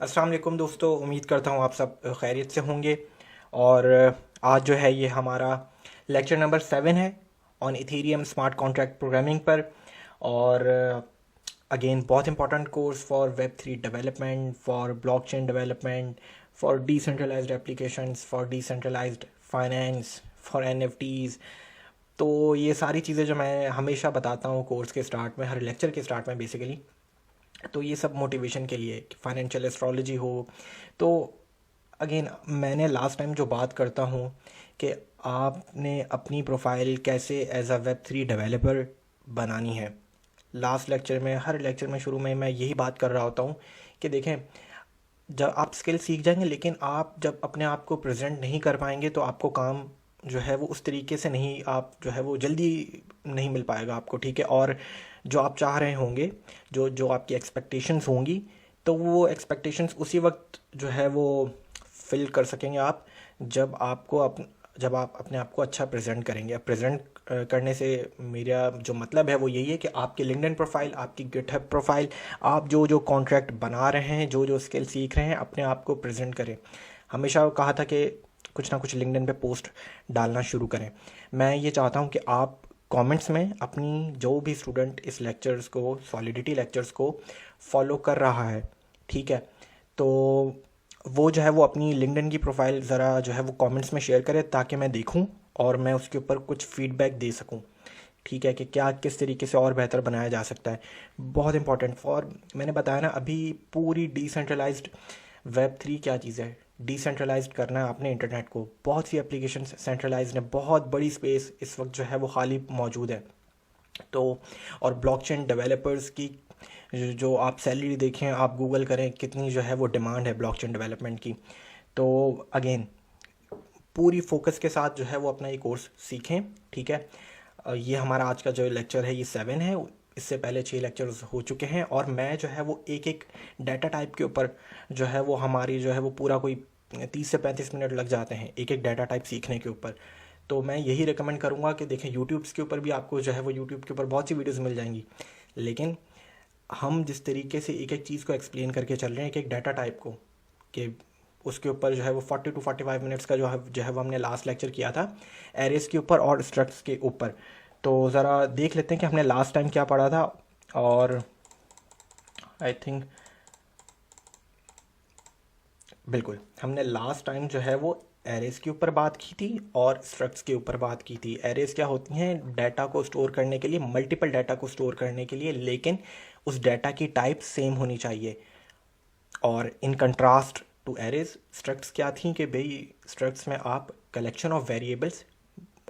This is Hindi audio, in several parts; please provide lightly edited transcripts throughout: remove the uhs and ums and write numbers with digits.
अस्सलाम वालेकुम दोस्तों, उम्मीद करता हूँ आप सब खैरियत से होंगे। और आज जो है ये हमारा लेक्चर नंबर 7 है on Ethereum smart contract programming पर। और अगेन बहुत important course for web 3 development, for blockchain development, for decentralised applications, for decentralised finance, for NFTs. तो ये सारी चीज़ें जो मैं हमेशा बताता हूँ कोर्स के स्टार्ट में, हर लेक्चर के स्टार्ट में बेसिकली, तो ये सब मोटिवेशन के लिए कि फाइनेंशियल एस्ट्रोलॉजी हो। तो अगेन मैंने लास्ट टाइम जो बात करता हूँ कि आपने अपनी प्रोफाइल कैसे एज अ वेब 3 डेवलपर बनानी है। लास्ट लेक्चर में, हर लेक्चर में शुरू में मैं यही बात कर रहा होता हूँ कि देखें, जब आप स्किल सीख जाएंगे लेकिन आप जब अपने आप को प्रेजेंट नहीं कर पाएंगे तो आपको काम जो है वो उस तरीके से नहीं, आप जो है वो जल्दी नहीं मिल पाएगा आपको, ठीक है। और जो आप चाह रहे होंगे, जो जो आपकी एक्सपेक्टेशंस होंगी, तो वो एक्सपेक्टेशंस उसी वक्त जो है वो फिल कर सकेंगे आप जब आप अपने आप को अच्छा प्रेजेंट करेंगे। प्रेजेंट करने से मेरा जो मतलब है वो यही है कि आपकी लिंक्डइन प्रोफाइल, आपकी गिटहब प्रोफाइल, आप जो जो कॉन्ट्रैक्ट बना रहे हैं, जो जो स्किल सीख रहे हैं, अपने आप को प्रेजेंट करें। हमेशा कहा था कि कुछ ना कुछ लिंक्डइन पे पोस्ट डालना शुरू करें। मैं ये चाहता हूँ कि आप कमेंट्स में अपनी, जो भी स्टूडेंट इस लेक्चर्स को, सॉलिडिटी लेक्चर्स को फॉलो कर रहा है, ठीक है, तो वो जो है वो अपनी लिंक्डइन की प्रोफाइल ज़रा जो है वो कमेंट्स में शेयर करे ताकि मैं देखूं और मैं उसके ऊपर कुछ फीडबैक दे सकूं, ठीक है, कि क्या किस तरीके से और बेहतर बनाया जा सकता है। बहुत इंपॉर्टेंट फॉर, मैंने बताया ना अभी, पूरी डिसेंट्रलाइज्ड वेब 3 क्या चीज़ है। डिसेंट्रलाइज्ड करना है आपने इंटरनेट को। बहुत सी एप्लीकेशन सेंट्रलाइज्ड है, बहुत बड़ी स्पेस इस वक्त जो है वो खाली मौजूद है। तो और ब्लॉकचेन डेवलपर्स की जो आप सैलरी देखें, आप गूगल करें, कितनी जो है वो डिमांड है ब्लॉकचेन डेवलपमेंट की। तो अगेन पूरी फोकस के साथ जो है वो अपना ये कोर्स सीखें, ठीक है। ये हमारा आज का जो लेक्चर है ये 7 है। इससे पहले 6 लेक्चर्स हो चुके हैं और मैं जो है वो एक एक डाटा टाइप के ऊपर जो है वो, हमारी जो है वो पूरा कोई 30 से 35 मिनट लग जाते हैं एक एक डाटा टाइप सीखने के ऊपर। तो मैं यही रिकमेंड करूँगा कि देखें, यूट्यूब्स के ऊपर भी आपको जो है वो, यूट्यूब के ऊपर बहुत सी वीडियोज़ मिल जाएंगी, लेकिन हम जिस तरीके से एक एक चीज़ को एक्सप्लेन करके चल रहे हैं, एक एक डाटा टाइप को, कि उसके ऊपर जो है वो 40 to 45 मिनट्स का जो है वो हमने लास्ट लेक्चर किया था एरेस के ऊपर और स्ट्रक्ट्स के ऊपर। तो ज़रा देख लेते हैं कि हमने लास्ट टाइम क्या पढ़ा था। और आई थिंक बिल्कुल हमने लास्ट टाइम जो है वो एरेस के ऊपर बात की थी और स्ट्रक्ट्स के ऊपर बात की थी। एरेस क्या होती हैं? डाटा को स्टोर करने के लिए, मल्टीपल डाटा को स्टोर करने के लिए, लेकिन उस डाटा की टाइप सेम होनी चाहिए। और इन कंट्रास्ट टू एरेज, स्ट्रक्ट्स क्या थी कि भाई स्ट्रक्ट्स में आप collection of variables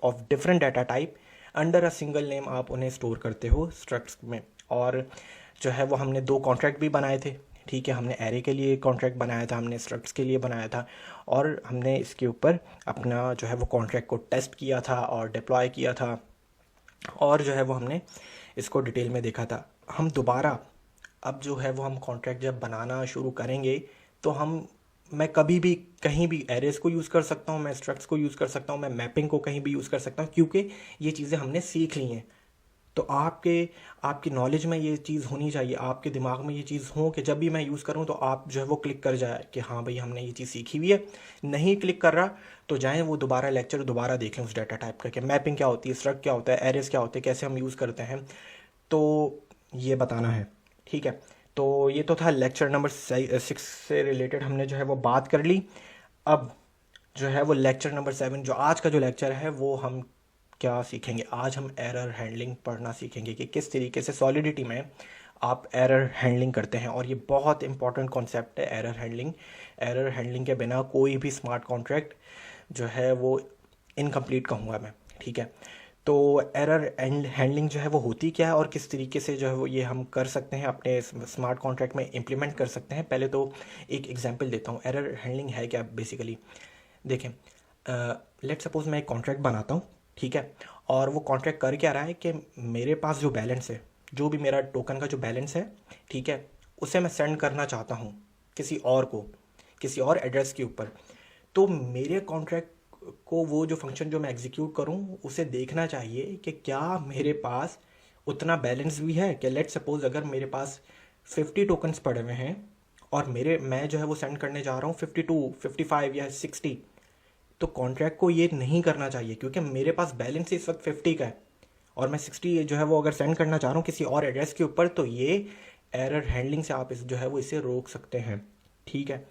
of different data type under a single name आप उन्हें स्टोर करते हो स्ट्रक्ट्स में। और जो है वो हमने 2 कॉन्ट्रैक्ट भी बनाए थे, ठीक है। हमने एरे के लिए कॉन्ट्रैक्ट बनाया था, हमने स्ट्रक्ट्स के लिए बनाया था, और हमने इसके ऊपर अपना जो है वो कॉन्ट्रैक्ट को टेस्ट किया था और डिप्लॉय किया था, और जो है वो हमने इसको डिटेल में देखा था। हम दोबारा अब जो है वो हम कॉन्ट्रैक्ट जब बनाना शुरू करेंगे तो मैं कभी भी कहीं भी एरेज को यूज़ कर सकता हूँ, मैं स्ट्रक्ट्स को यूज़ कर सकता हूँ, मैं मैपिंग को कहीं भी यूज़ कर सकता हूँ, क्योंकि ये चीज़ें हमने सीख ली हैं। तो आपकी नॉलेज में ये चीज़ होनी चाहिए, आपके दिमाग में ये चीज़ हो कि जब भी मैं यूज़ करूँ तो आप जो है वो क्लिक कर जाए कि हाँ भाई हमने ये चीज़ सीखी हुई है। नहीं क्लिक कर रहा तो जाएँ वो दोबारा लेक्चर दोबारा देखें उस डाटा टाइप का, कि मैपिंग क्या होती है, स्ट्रक्ट क्या होता है, एरेज क्या होते हैं, कैसे हम यूज़ करते हैं। तो ये बताना है, ठीक है। तो ये तो था लेक्चर नंबर 6 से रिलेटेड, हमने जो है वो बात कर ली। अब जो है वो लेक्चर नंबर 7, जो आज का जो लेक्चर है, वो हम क्या सीखेंगे? आज हम एरर हैंडलिंग पढ़ना सीखेंगे कि किस तरीके से सॉलिडिटी में आप एरर हैंडलिंग करते हैं। और ये बहुत इंपॉर्टेंट कॉन्सेप्ट है, एरर हैंडलिंग। एरर हैंडलिंग के बिना कोई भी स्मार्ट कॉन्ट्रैक्ट जो है वो इनकम्प्लीट कहूँगा मैं, ठीक है। तो एरर एंड हैंडलिंग जो है वो होती क्या है और किस तरीके से जो है वो ये हम कर सकते हैं, अपने स्मार्ट कॉन्ट्रैक्ट में इम्प्लीमेंट कर सकते हैं। पहले तो एक एग्जांपल देता हूँ, एरर हैंडलिंग है क्या बेसिकली। देखें, लेट सपोज मैं एक कॉन्ट्रैक्ट बनाता हूँ, ठीक है, और वो कॉन्ट्रैक्ट कर क्या रहा है कि मेरे पास जो बैलेंस है, जो भी मेरा टोकन का जो बैलेंस है, ठीक है, उसे मैं सेंड करना चाहता हूँ किसी और को, किसी और एड्रेस के ऊपर। तो मेरे कॉन्ट्रैक्ट को वो जो फंक्शन जो मैं एग्जीक्यूट करूँ, उसे देखना चाहिए कि क्या मेरे पास उतना बैलेंस भी है। कि लेट सपोज अगर मेरे पास 50 टोकन्स पड़े हुए हैं और मैं जो है वो सेंड करने जा रहा हूँ 52, 55 या 60, तो कॉन्ट्रैक्ट को ये नहीं करना चाहिए, क्योंकि मेरे पास बैलेंस इस वक्त 50 का है और मैं 60 जो है वो अगर सेंड करना चाह रहा हूँ किसी और एड्रेस के ऊपर, तो ये एरर हैंडलिंग से आप इस जो है वो इसे रोक सकते हैं। ठीक है।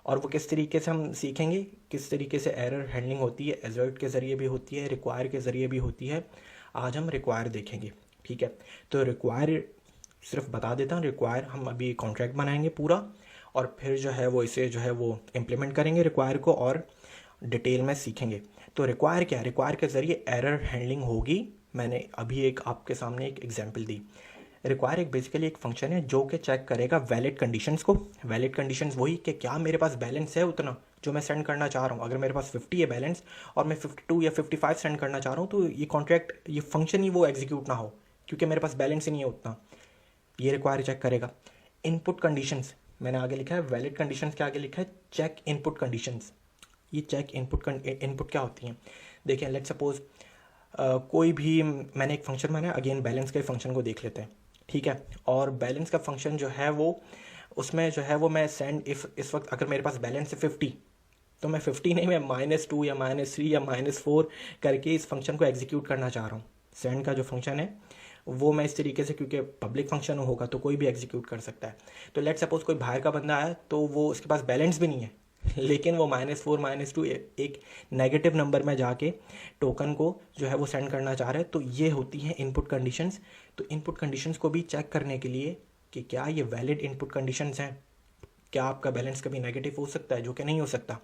और वो किस तरीके से हम सीखेंगे, किस तरीके से एरर हैंडलिंग होती है, एजर्ट के ज़रिए भी होती है, रिक्वायर के ज़रिए भी होती है। आज हम रिक्वायर देखेंगे। ठीक है। तो रिक्वायर सिर्फ बता देता हूँ, रिक्वायर हम अभी कॉन्ट्रैक्ट बनाएंगे पूरा और फिर जो है वो इसे जो है वो इम्प्लीमेंट करेंगे रिक्वायर को और डिटेल में सीखेंगे। तो रिक्वायर क्या है, रिक्वायर के ज़रिए एरर हैंडलिंग होगी। मैंने अभी एक आपके सामने एक एग्जांपल दी। रिक्वायर एक बेसिकली एक फंक्शन है जो कि चेक करेगा वैलिड कंडीशंस को। वैलिड कंडीशंस वही कि क्या मेरे पास बैलेंस है उतना जो मैं सेंड करना चाह रहा हूँ। अगर मेरे पास 50 है बैलेंस और मैं 52 या 55 सेंड करना चाह रहा हूँ, तो ये कॉन्ट्रैक्ट ये फंक्शन ही वो एग्जीक्यूट ना हो, क्योंकि मेरे पास बैलेंस ही नहीं है उतना। ये रिक्वायर चेक करेगा। इनपुट कंडीशंस मैंने आगे लिखा है, वैलिड कंडीशंस के आगे लिखा है चेक इनपुट कंडीशंस। ये चेक इनपुट क्या होती हैं, देखिए लेट्स सपोज कोई भी मैंने एक फंक्शन बनाया, अगेन बैलेंस के फंक्शन को देख लेते हैं। ठीक है। और बैलेंस का फंक्शन जो है वो उसमें जो है वो मैं सेंड इफ इस वक्त अगर मेरे पास बैलेंस है 50, तो मैं 50 नहीं, मैं -2 या -3 या -4 करके इस फंक्शन को एग्जीक्यूट करना चाह रहा हूँ। सेंड का जो फंक्शन है वो मैं इस तरीके से, क्योंकि पब्लिक फंक्शन होगा तो कोई भी एग्जीक्यूट कर सकता है। तो लेट सपोज कोई बाहर का बंदा आया तो वो उसके पास बैलेंस भी नहीं है लेकिन वो -4 -2 एक नेगेटिव नंबर में जाके टोकन को जो है वो सेंड करना चाह रहे हैं। तो ये होती हैं इनपुट कंडीशंस। तो इनपुट कंडीशंस को भी चेक करने के लिए कि क्या ये वैलिड इनपुट कंडीशंस हैं, क्या आपका बैलेंस कभी नेगेटिव हो सकता है जो कि नहीं हो सकता,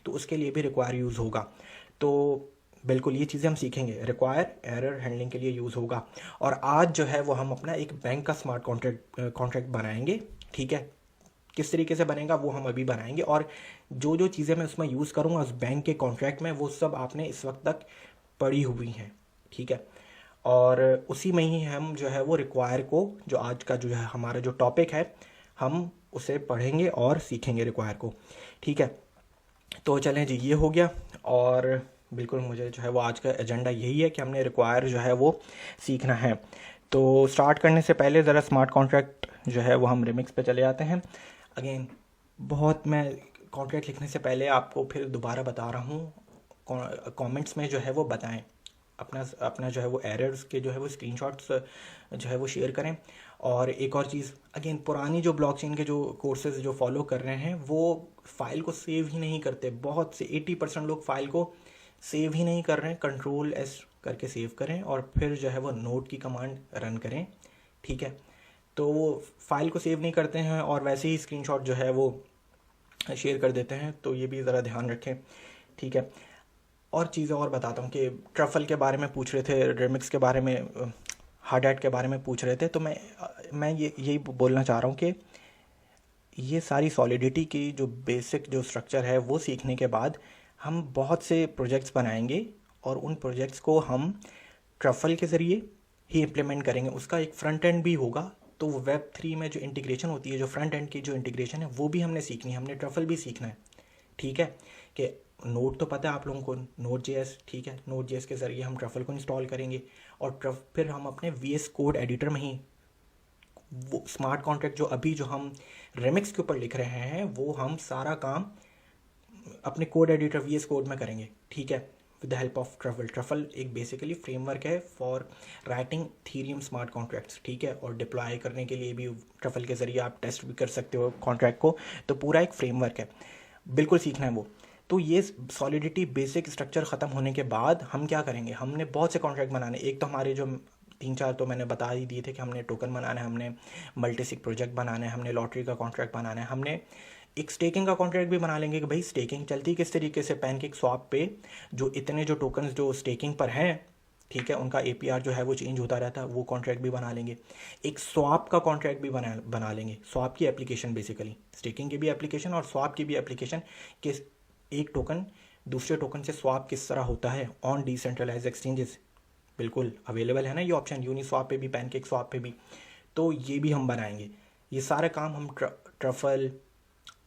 तो उसके लिए भी रिक्वायर यूज़ होगा। तो बिल्कुल ये चीज़ें हम सीखेंगे, रिक्वायर एरर हैंडलिंग के लिए यूज़ होगा। और आज जो है वो हम अपना एक बैंक का स्मार्ट कॉन्ट्रैक्ट बनाएंगे। ठीक है। किस तरीके से बनेगा वो हम अभी बनाएंगे, और जो जो चीज़ें मैं उसमें यूज़ करूँगा उस बैंक के कॉन्ट्रैक्ट में, वो सब आपने इस वक्त तक पढ़ी हुई हैं। ठीक है। और उसी में ही हम जो है वो रिक्वायर को, जो आज का जो है हमारा जो टॉपिक है, हम उसे पढ़ेंगे और सीखेंगे रिक्वायर को। ठीक है। तो चलें जी, ये हो गया। और बिल्कुल मुझे जो है वो आज का एजेंडा यही है कि हमने रिक्वायर जो है वो सीखना है। तो स्टार्ट करने से पहले ज़रा स्मार्ट कॉन्ट्रैक्ट जो है वो हम रिमिक्स पे चले आते हैं। अगेन बहुत मैं कॉन्ट्रैक्ट लिखने से पहले आपको फिर दोबारा बता रहा हूँ, कमेंट्स में जो है वो बताएं, अपना अपना जो है वो एरर्स के जो है वो स्क्रीनशॉट्स जो है वो शेयर करें। और एक और चीज़, अगेन पुरानी जो ब्लॉकचेन के जो कोर्सेज जो फॉलो कर रहे हैं वो फाइल को सेव ही नहीं करते। बहुत से 80% लोग फाइल को सेव ही नहीं कर रहे हैं। Ctrl+S करके सेव करें और फिर जो है वो नोट की कमांड रन करें। ठीक है। तो वो फाइल को सेव नहीं करते हैं और वैसे ही स्क्रीनशॉट जो है वो शेयर कर देते हैं, तो ये भी ज़रा ध्यान रखें। ठीक है। और चीज़ें और बताता हूँ कि ट्रफल के बारे में पूछ रहे थे, रिमिक्स के बारे में, हार्ड हैट के बारे में पूछ रहे थे। तो मैं यही बोलना चाह रहा हूँ कि ये सारी सॉलिडिटी की जो बेसिक जो स्ट्रक्चर है वो सीखने के बाद हम बहुत से प्रोजेक्ट्स बनाएंगे और उन प्रोजेक्ट्स को हम ट्रफल के ज़रिए ही इम्प्लीमेंट करेंगे। उसका एक फ्रंट एंड भी होगा, तो वो Web3 में जो इंटीग्रेशन होती है, जो फ्रंट एंड की जो इंटीग्रेशन है वो भी हमने सीखनी है, हमने ट्रफल भी सीखना है। ठीक है। कि नोड तो पता है आप लोगों को, Node.js। ठीक है। Node.js के ज़रिए हम ट्रफल को इंस्टॉल करेंगे और फिर हम अपने VS कोड एडिटर में ही वो स्मार्ट कॉन्ट्रैक्ट जो अभी जो हम रिमिक्स के ऊपर लिख रहे हैं वो हम सारा काम अपने कोड एडिटर VS कोड में करेंगे। ठीक है। With the help of truffle. Truffle एक बेसिकली फ्रेमवर्क है फॉर राइटिंग थीरियम स्मार्ट कॉन्ट्रैक्ट्स। ठीक है। और डिप्लॉय करने के लिए भी ट्रफल के ज़रिए आप टेस्ट भी कर सकते हो कॉन्ट्रैक्ट को। तो पूरा एक फ्रेमवर्क है, बिल्कुल सीखना है वो। तो ये सॉलिडिटी बेसिक स्ट्रक्चर ख़त्म होने के बाद हम क्या करेंगे, हमने बहुत से कॉन्ट्रैक्ट बनाने। एक तो हमारे जो 3-4 तो मैंने बता ही दिए थे कि हमने टोकन बनाना है, हमने मल्टीसिग प्रोजेक्ट बनाना है, हमने लॉटरी का कॉन्ट्रैक्ट बनाना है, हमने एक स्टेकिंग का कॉन्ट्रैक्ट भी बना लेंगे कि भाई स्टेकिंग चलती किस तरीके से। पैनकेक स्वैप पे जो इतने जो टोकन्स जो स्टेकिंग पर हैं, ठीक है, उनका APR जो है वो चेंज होता रहता है, वो कॉन्ट्रैक्ट भी बना लेंगे। एक स्वैप का कॉन्ट्रैक्ट भी बना लेंगे। स्वैप की एप्लीकेशन, बेसिकली स्टेकिंग की भी एप्लीकेशन और स्वैप की भी एप्लीकेशन, कि एक टोकन दूसरे टोकन से स्वैप किस तरह होता है ऑन डिसेंट्रलाइज एक्सचेंजेस। बिल्कुल अवेलेबल है ना ये ऑप्शन, यूनिस्वैप पे भी, पैनकेक स्वैप पे भी। तो ये भी हम बनाएंगे। ये सारे काम हम ट्रफल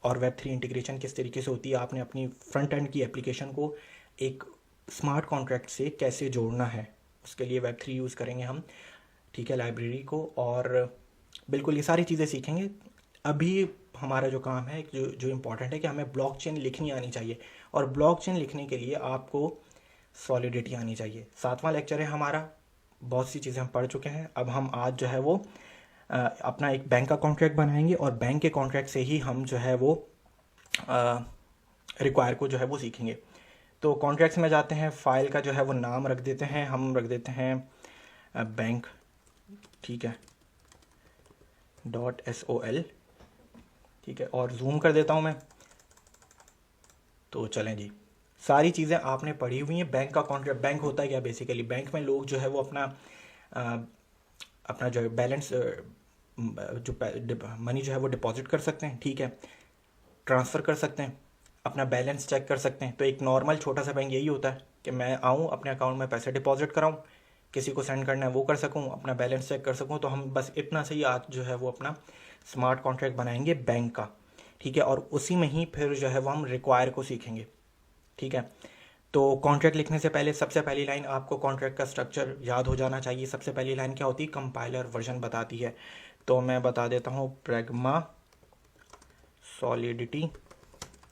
और Web3 इंटीग्रेशन किस तरीके से होती है, आपने अपनी फ्रंट एंड की एप्लीकेशन को एक स्मार्ट कॉन्ट्रैक्ट से कैसे जोड़ना है, उसके लिए Web3 यूज़ करेंगे हम। ठीक है। लाइब्रेरी को, और बिल्कुल ये सारी चीज़ें सीखेंगे। अभी हमारा जो काम है, जो जो इम्पोर्टेंट है कि हमें ब्लॉकचेन लिखनी आनी चाहिए, और ब्लॉकचेन लिखने के लिए आपको सॉलिडिटी आनी चाहिए। 7वां लेक्चर है हमारा, बहुत सी चीज़ें हम पढ़ चुके हैं। अब हम आज जो है वो अपना एक बैंक का कॉन्ट्रैक्ट बनाएंगे, और बैंक के कॉन्ट्रैक्ट से ही हम जो है वो रिक्वायर को जो है वो सीखेंगे। तो कॉन्ट्रैक्ट्स में जाते हैं, फाइल का जो है वो नाम रख देते हैं, हम रख देते हैं बैंक, ठीक है, .sol, ठीक है, और जूम कर देता हूँ मैं। तो चलें जी, सारी चीज़ें आपने पढ़ी हुई हैं। बैंक का कॉन्ट्रैक्ट, बैंक होता है क्या बेसिकली, बैंक में लोग जो है वो अपना जो है बैलेंस, जो मनी जो है वो डिपॉजिट कर सकते हैं, ठीक है, ट्रांसफ़र कर सकते हैं, अपना बैलेंस चेक कर सकते हैं। तो एक नॉर्मल छोटा सा बैंक यही होता है कि मैं आऊँ, अपने अकाउंट में पैसे डिपॉजिट कराऊँ, किसी को सेंड करना है वो कर सकूँ, अपना बैलेंस चेक कर सकूँ। तो हम बस इतना से ही आज जो है वो अपना स्मार्ट कॉन्ट्रैक्ट बनाएंगे बैंक का, ठीक है, और उसी में ही फिर जो है वो हम रिक्वायर को सीखेंगे, ठीक है। तो कॉन्ट्रैक्ट लिखने से पहले सबसे पहली लाइन आपको कॉन्ट्रैक्ट का स्ट्रक्चर याद हो जाना चाहिए। सबसे पहली लाइन क्या होती है, कंपाइलर वर्जन बताती है। तो मैं बता देता हूँ, प्रैग्मा सॉलिडिटी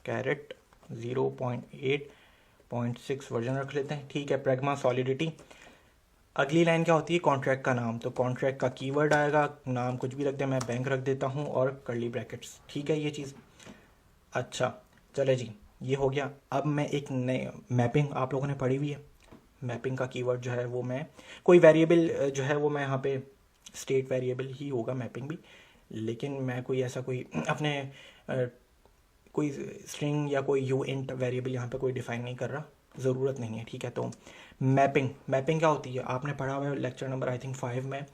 कैरेट 0.8.6 वर्जन रख लेते हैं, ठीक है, प्रैग्मा सॉलिडिटी। अगली लाइन क्या होती है, कॉन्ट्रैक्ट का नाम। तो कॉन्ट्रैक्ट का कीवर्ड आएगा, नाम कुछ भी रख दे, मैं बैंक रख देता हूँ, और कर्ली ब्रैकेट्स, ठीक है, ये चीज़। अच्छा चले जी, ये हो गया। अब मैं एक नए मैपिंग आप लोगों ने पढ़ी हुई है, मैपिंग का कीवर्ड जो है वो मैं कोई वेरिएबल जो है वो मैं यहाँ पे स्टेट वेरिएबल ही होगा मैपिंग भी, लेकिन मैं कोई ऐसा कोई अपने कोई स्ट्रिंग या कोई यू इंट वेरिएबल यहाँ पे कोई डिफाइन नहीं कर रहा, ज़रूरत नहीं है, ठीक है। तो मैपिंग क्या होती है, आपने पढ़ा हुआ है लेक्चर नंबर आई थिंक 5 में।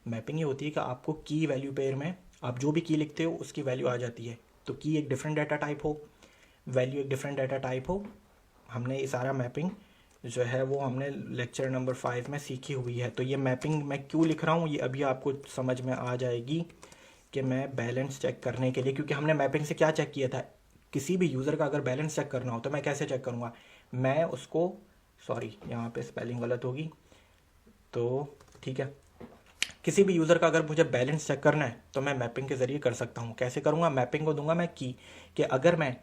मैपिंग ये होती है कि आपको की वैल्यू पेयर में आप जो भी की लिखते हो उसकी वैल्यू आ जाती है। तो की एक डिफरेंट डाटा टाइप हो, वैल्यू एक डिफरेंट डाटा टाइप हो। हमने ये सारा मैपिंग जो है वो हमने लेक्चर नंबर 5 में सीखी हुई है। तो ये मैपिंग मैं क्यों लिख रहा हूँ ये अभी आपको समझ में आ जाएगी कि मैं बैलेंस चेक करने के लिए, क्योंकि हमने मैपिंग से क्या चेक किया था, किसी भी यूज़र का अगर बैलेंस चेक करना हो तो मैं कैसे चेक करूँगा, मैं उसको, सॉरी यहाँ पे स्पेलिंग गलत होगी, तो ठीक है, किसी भी यूज़र का अगर मुझे बैलेंस चेक करना है तो मैं मैपिंग के ज़रिए कर सकता हूँ। कैसे करूँगा, मैपिंग को दूंगा मैं की, कि अगर मैं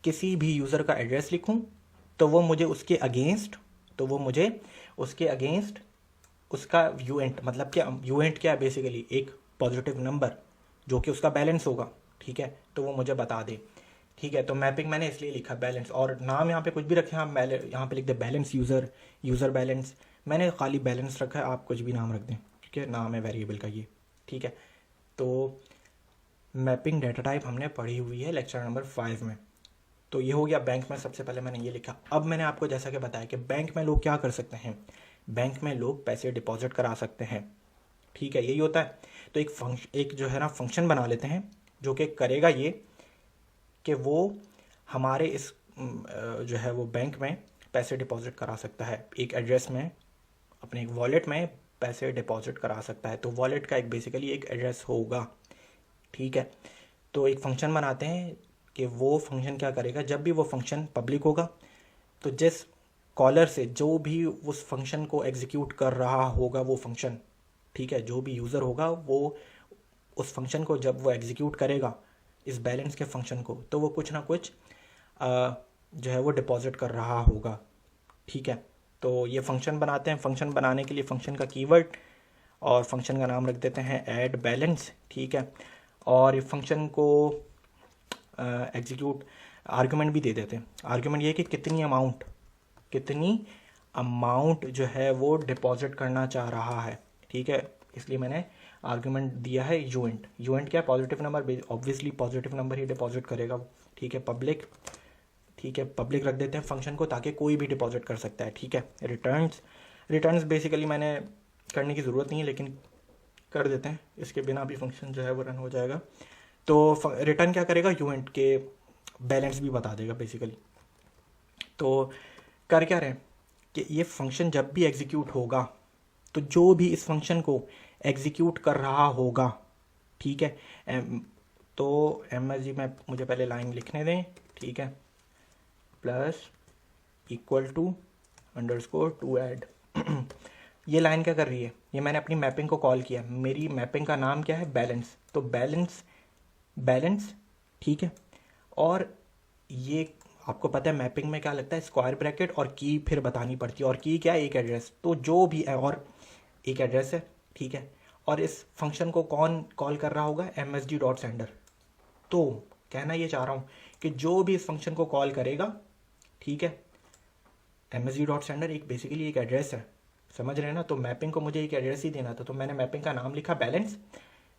किसी भी यूज़र का एड्रेस लिखूँ तो वो मुझे उसके अगेंस्ट उसका यूएंट, मतलब क्या यूएंट क्या है, बेसिकली एक पॉजिटिव नंबर जो कि उसका बैलेंस होगा, ठीक है, तो वो मुझे बता दे, ठीक है। तो मैपिंग मैंने इसलिए लिखा बैलेंस, और नाम यहाँ पे कुछ भी रखे, हम यहाँ पे लिख दे बैलेंस यूज़र बैलेंस, मैंने खाली बैलेंस रखा है, आप कुछ भी नाम रख दें, ठीक है, नाम है वेरिएबल का ये, ठीक है। तो मैपिंग डाटा टाइप हमने पढ़ी हुई है लेक्चर नंबर 5 में। तो ये हो गया बैंक में, सबसे पहले मैंने ये लिखा। अब मैंने आपको जैसा कि बताया कि बैंक में लोग क्या कर सकते हैं, बैंक में लोग पैसे डिपॉजिट करा सकते हैं, ठीक है, यही होता है। तो एक जो है ना फंक्शन बना लेते हैं जो कि करेगा ये कि वो हमारे इस जो है वो बैंक में पैसे डिपॉजिट करा सकता है, एक एड्रेस में, अपने एक वॉलेट में पैसे डिपॉजिट करा सकता है। तो वॉलेट का एक बेसिकली एक एड्रेस होगा, ठीक है। तो एक फंक्शन बनाते हैं कि वो फंक्शन क्या करेगा, जब भी वो फंक्शन पब्लिक होगा तो जिस कॉलर से जो भी उस फंक्शन को एग्जीक्यूट कर रहा होगा वो फंक्शन, ठीक है, जो भी यूज़र होगा वो उस फंक्शन को जब वो एग्जीक्यूट करेगा इस बैलेंस के फंक्शन को, तो वो कुछ ना कुछ जो है वो डिपॉजिट कर रहा होगा, ठीक है। तो ये फंक्शन बनाते हैं, फंक्शन बनाने के लिए फंक्शन का कीवर्ड और फंक्शन का नाम रख देते हैं ऐड बैलेंस, ठीक है। और इस फंक्शन को एग्जीक्यूट आर्गुमेंट भी दे देते हैं। आर्गुमेंट ये है कि कितनी अमाउंट जो है वो डिपॉजिट करना चाह रहा है, ठीक है, इसलिए मैंने आर्गुमेंट दिया है यूएंट क्या, positive number, obviously positive number ही डिपॉजिट करेगा, ठीक है, पब्लिक, ठीक है, पब्लिक रख देते हैं फंक्शन को ताकि कोई भी डिपॉजिट कर सकता है, ठीक है। रिटर्न्स बेसिकली मैंने करने की ज़रूरत नहीं है लेकिन कर देते हैं, इसके बिना भी फंक्शन जो है वो रन हो जाएगा। तो रिटर्न क्या करेगा, यूएंट के बैलेंस भी बता देगा बेसिकली। तो कर क्या रहे हैं कि ये फंक्शन जब भी एग्जीक्यूट होगा तो जो भी इस फंक्शन को एग्जीक्यूट कर रहा होगा, ठीक है, तो एमएसजी में मुझे पहले लाइन लिखने दें, ठीक है, plus equal to underscore to add. ये लाइन क्या कर रही है, ये मैंने अपनी मैपिंग को कॉल किया, मेरी मैपिंग का नाम क्या है, बैलेंस। तो बैलेंस, ठीक है। और ये आपको पता है मैपिंग में क्या लगता है, स्क्वायर ब्रैकेट और की फिर बतानी पड़ती है, और की क्या है, एक एड्रेस। तो जो भी है और एक एड्रेस है, ठीक है। और इस फंक्शन को कौन कॉल कर रहा होगा, msg डॉट सेंडर। तो कहना ये चाह रहा हूँ कि जो भी इस फंक्शन को कॉल करेगा, ठीक है, msg डॉट सेंडर एक बेसिकली एक एड्रेस है, समझ रहे हैं ना। तो मैपिंग को मुझे एक एड्रेस ही देना था, तो मैंने मैपिंग का नाम लिखा बैलेंस।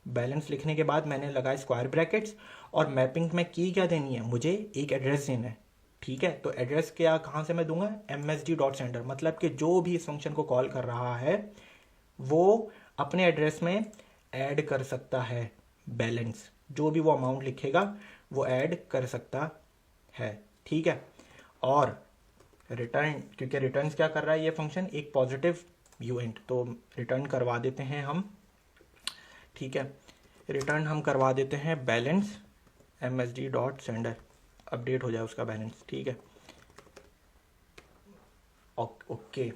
बैलेंस लिखने के बाद मैंने लगाया स्क्वायर ब्रैकेट्स, और मैपिंग में की क्या देनी है, मुझे एक एड्रेस देना है, ठीक है। तो एड्रेस क्या कहाँ से मैं दूंगा, msg डॉट सेंडर, मतलब कि जो भी इस फंक्शन को कॉल कर रहा है वो अपने एड्रेस में ऐड कर सकता है बैलेंस, जो भी वो अमाउंट लिखेगा वो ऐड कर सकता है, ठीक है। और रिटर्न, क्योंकि रिटर्न क्या कर रहा है ये फंक्शन, एक पॉजिटिव यूएंट, तो रिटर्न करवा देते हैं हम, ठीक है। रिटर्न हम करवा देते हैं balance msg dot sender, update हो जाए उसका बैलेंस, ठीक है। ओके,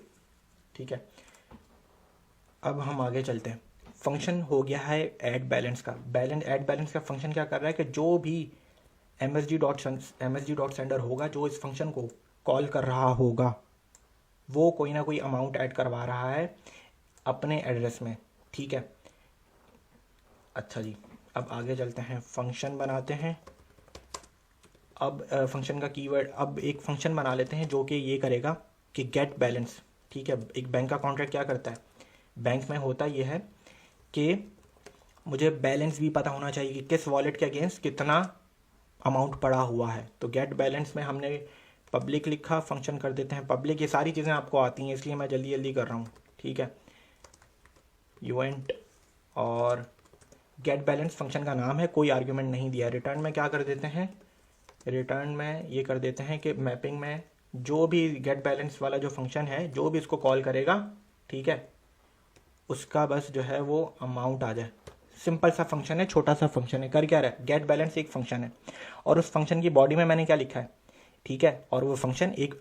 ठीक है। अब हम आगे चलते हैं। फंक्शन हो गया है ऐड बैलेंस का। ऐड बैलेंस का फंक्शन क्या कर रहा है कि जो भी msg डॉट सेंडर होगा, जो इस फंक्शन को कॉल कर रहा होगा, वो कोई ना कोई अमाउंट ऐड करवा रहा है अपने एड्रेस में, ठीक है। अच्छा जी, अब आगे चलते हैं, फंक्शन बनाते हैं। अब फंक्शन का कीवर्ड, अब एक फंक्शन बना लेते हैं जो कि ये करेगा कि गेट बैलेंस, ठीक है। एक बैंक का कॉन्ट्रैक्ट क्या करता है, बैंक में होता ये है कि मुझे बैलेंस भी पता होना चाहिए कि किस वॉलेट के अगेंस्ट कितना अमाउंट पड़ा हुआ है। तो गेट बैलेंस में हमने पब्लिक लिखा, फंक्शन कर देते हैं पब्लिक। ये सारी चीज़ें आपको आती हैं इसलिए मैं जल्दी जल्दी कर रहा हूँ, ठीक है। यूएंट और गेट बैलेंस फंक्शन का नाम है, कोई आर्ग्यूमेंट नहीं दिया। रिटर्न में क्या कर देते हैं, रिटर्न में ये कर देते हैं कि मैपिंग में जो भी गेट बैलेंस वाला जो फंक्शन है, जो भी इसको कॉल करेगा, ठीक है, उसका बस जो है वो अमाउंट आ जाए। सिंपल सा फंक्शन है, छोटा सा फंक्शन है, कर क्या रहा है, गेट बैलेंस एक फंक्शन है, और उस फंक्शन की बॉडी में मैंने क्या लिखा है, ठीक है। और वो फंक्शन एक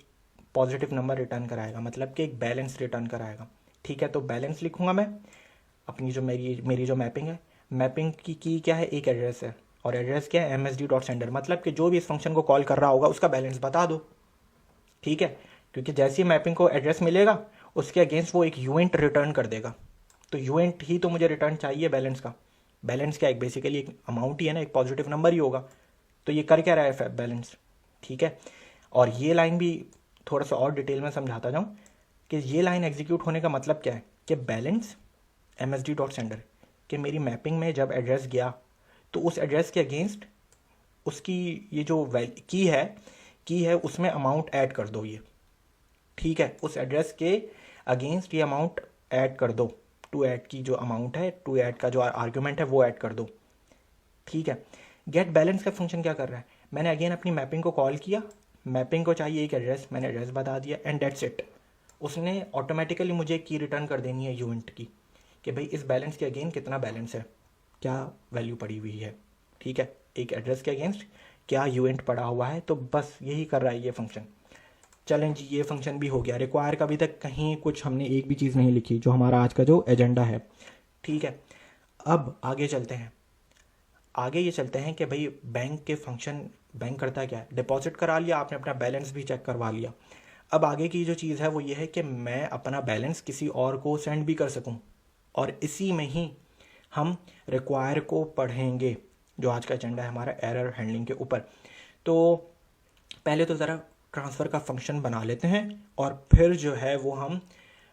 पॉजिटिव नंबर रिटर्न कराएगा, मतलब कि एक बैलेंस रिटर्न कराएगा, ठीक है। तो बैलेंस लिखूंगा मैं अपनी जो मेरी जो मैपिंग है, मैपिंग की क्या है, एक एड्रेस है, और एड्रेस क्या है, msg डॉट सेंडर, मतलब कि जो भी इस फंक्शन को कॉल कर रहा होगा उसका बैलेंस बता दो, ठीक है। क्योंकि जैसे ही मैपिंग को एड्रेस मिलेगा उसके अगेंस्ट वो एक यूएंट रिटर्न कर देगा। तो यूएंट ही तो मुझे रिटर्न चाहिए बैलेंस का। बैलेंस क्या है, बेसिकली एक अमाउंट ही है ना, एक पॉजिटिव नंबर ही होगा। तो ये कर क्या रहा है बैलेंस, ठीक है। और ये लाइन भी थोड़ा सा और डिटेल में समझाता जाऊँ कि ये लाइन एग्जीक्यूट होने का मतलब क्या है कि बैलेंस msg डॉट सेंडर कि मेरी मैपिंग में जब एड्रेस गया तो उस एड्रेस के अगेंस्ट उसकी ये जो की है उसमें अमाउंट ऐड कर दो ये, ठीक है। उस एड्रेस के अगेंस्ट ये अमाउंट ऐड कर दो, टू ऐड की जो अमाउंट है, टू ऐड का जो आर्ग्यूमेंट है वो ऐड कर दो, ठीक है। गेट बैलेंस का फंक्शन क्या कर रहा है, मैंने अगेन अपनी मैपिंग को कॉल किया, मैपिंग को चाहिए एक एड्रेस, मैंने एड्रेस बता दिया, एंड डेट्स इट। उसने ऑटोमेटिकली मुझे की रिटर्न कर देनी है यूनिट की कि भाई इस बैलेंस के अगेंस्ट कितना बैलेंस है, क्या वैल्यू पड़ी हुई है, ठीक है। एक एड्रेस के अगेंस्ट क्या यूनिट पड़ा हुआ है, तो बस यही कर रहा है ये फंक्शन। चलें जी, ये फंक्शन भी हो गया। रिक्वायर का अभी तक कहीं कुछ हमने एक भी चीज़ नहीं लिखी, जो हमारा आज का जो एजेंडा है, ठीक है। अब आगे चलते हैं, आगे ये चलते हैं कि भाई बैंक के फंक्शन, बैंक करता क्या है, डिपॉजिट करा लिया आपने, अपना बैलेंस भी चेक करवा लिया। अब आगे की जो चीज़ है वो ये है कि मैं अपना बैलेंस किसी और को सेंड भी कर सकूं, और इसी में ही हम रिक्वायर को पढ़ेंगे, जो आज का एजेंडा है हमारा एरर हैंडलिंग के ऊपर। तो पहले तो ज़रा ट्रांसफ़र का फंक्शन बना लेते हैं और फिर जो है वो हम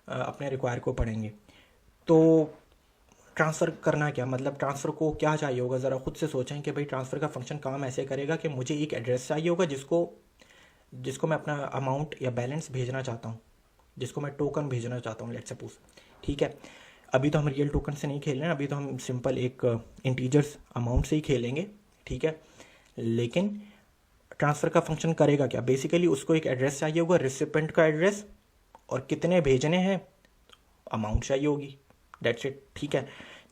अपने रिक्वायर को पढ़ेंगे। तो ट्रांसफ़र करना क्या, मतलब ट्रांसफ़र को क्या चाहिए होगा, ज़रा खुद से सोचें कि भाई ट्रांसफ़र का फंक्शन काम ऐसे करेगा कि मुझे एक एड्रेस चाहिए होगा जिसको मैं अपना अमाउंट या बैलेंस भेजना चाहता हूँ, जिसको मैं टोकन भेजना चाहता हूँ, लेट्स सपोज, ठीक है। अभी तो हम रियल टोकन से नहीं खेल रहे हैं, अभी तो हम सिंपल एक इंटीजर्स अमाउंट से ही खेलेंगे, ठीक है। लेकिन ट्रांसफ़र का फंक्शन करेगा क्या, बेसिकली उसको एक एड्रेस चाहिए होगा, रिसिपेंट का एड्रेस, और कितने भेजने हैं, अमाउंट चाहिए होगी, डेट्स इट, ठीक है।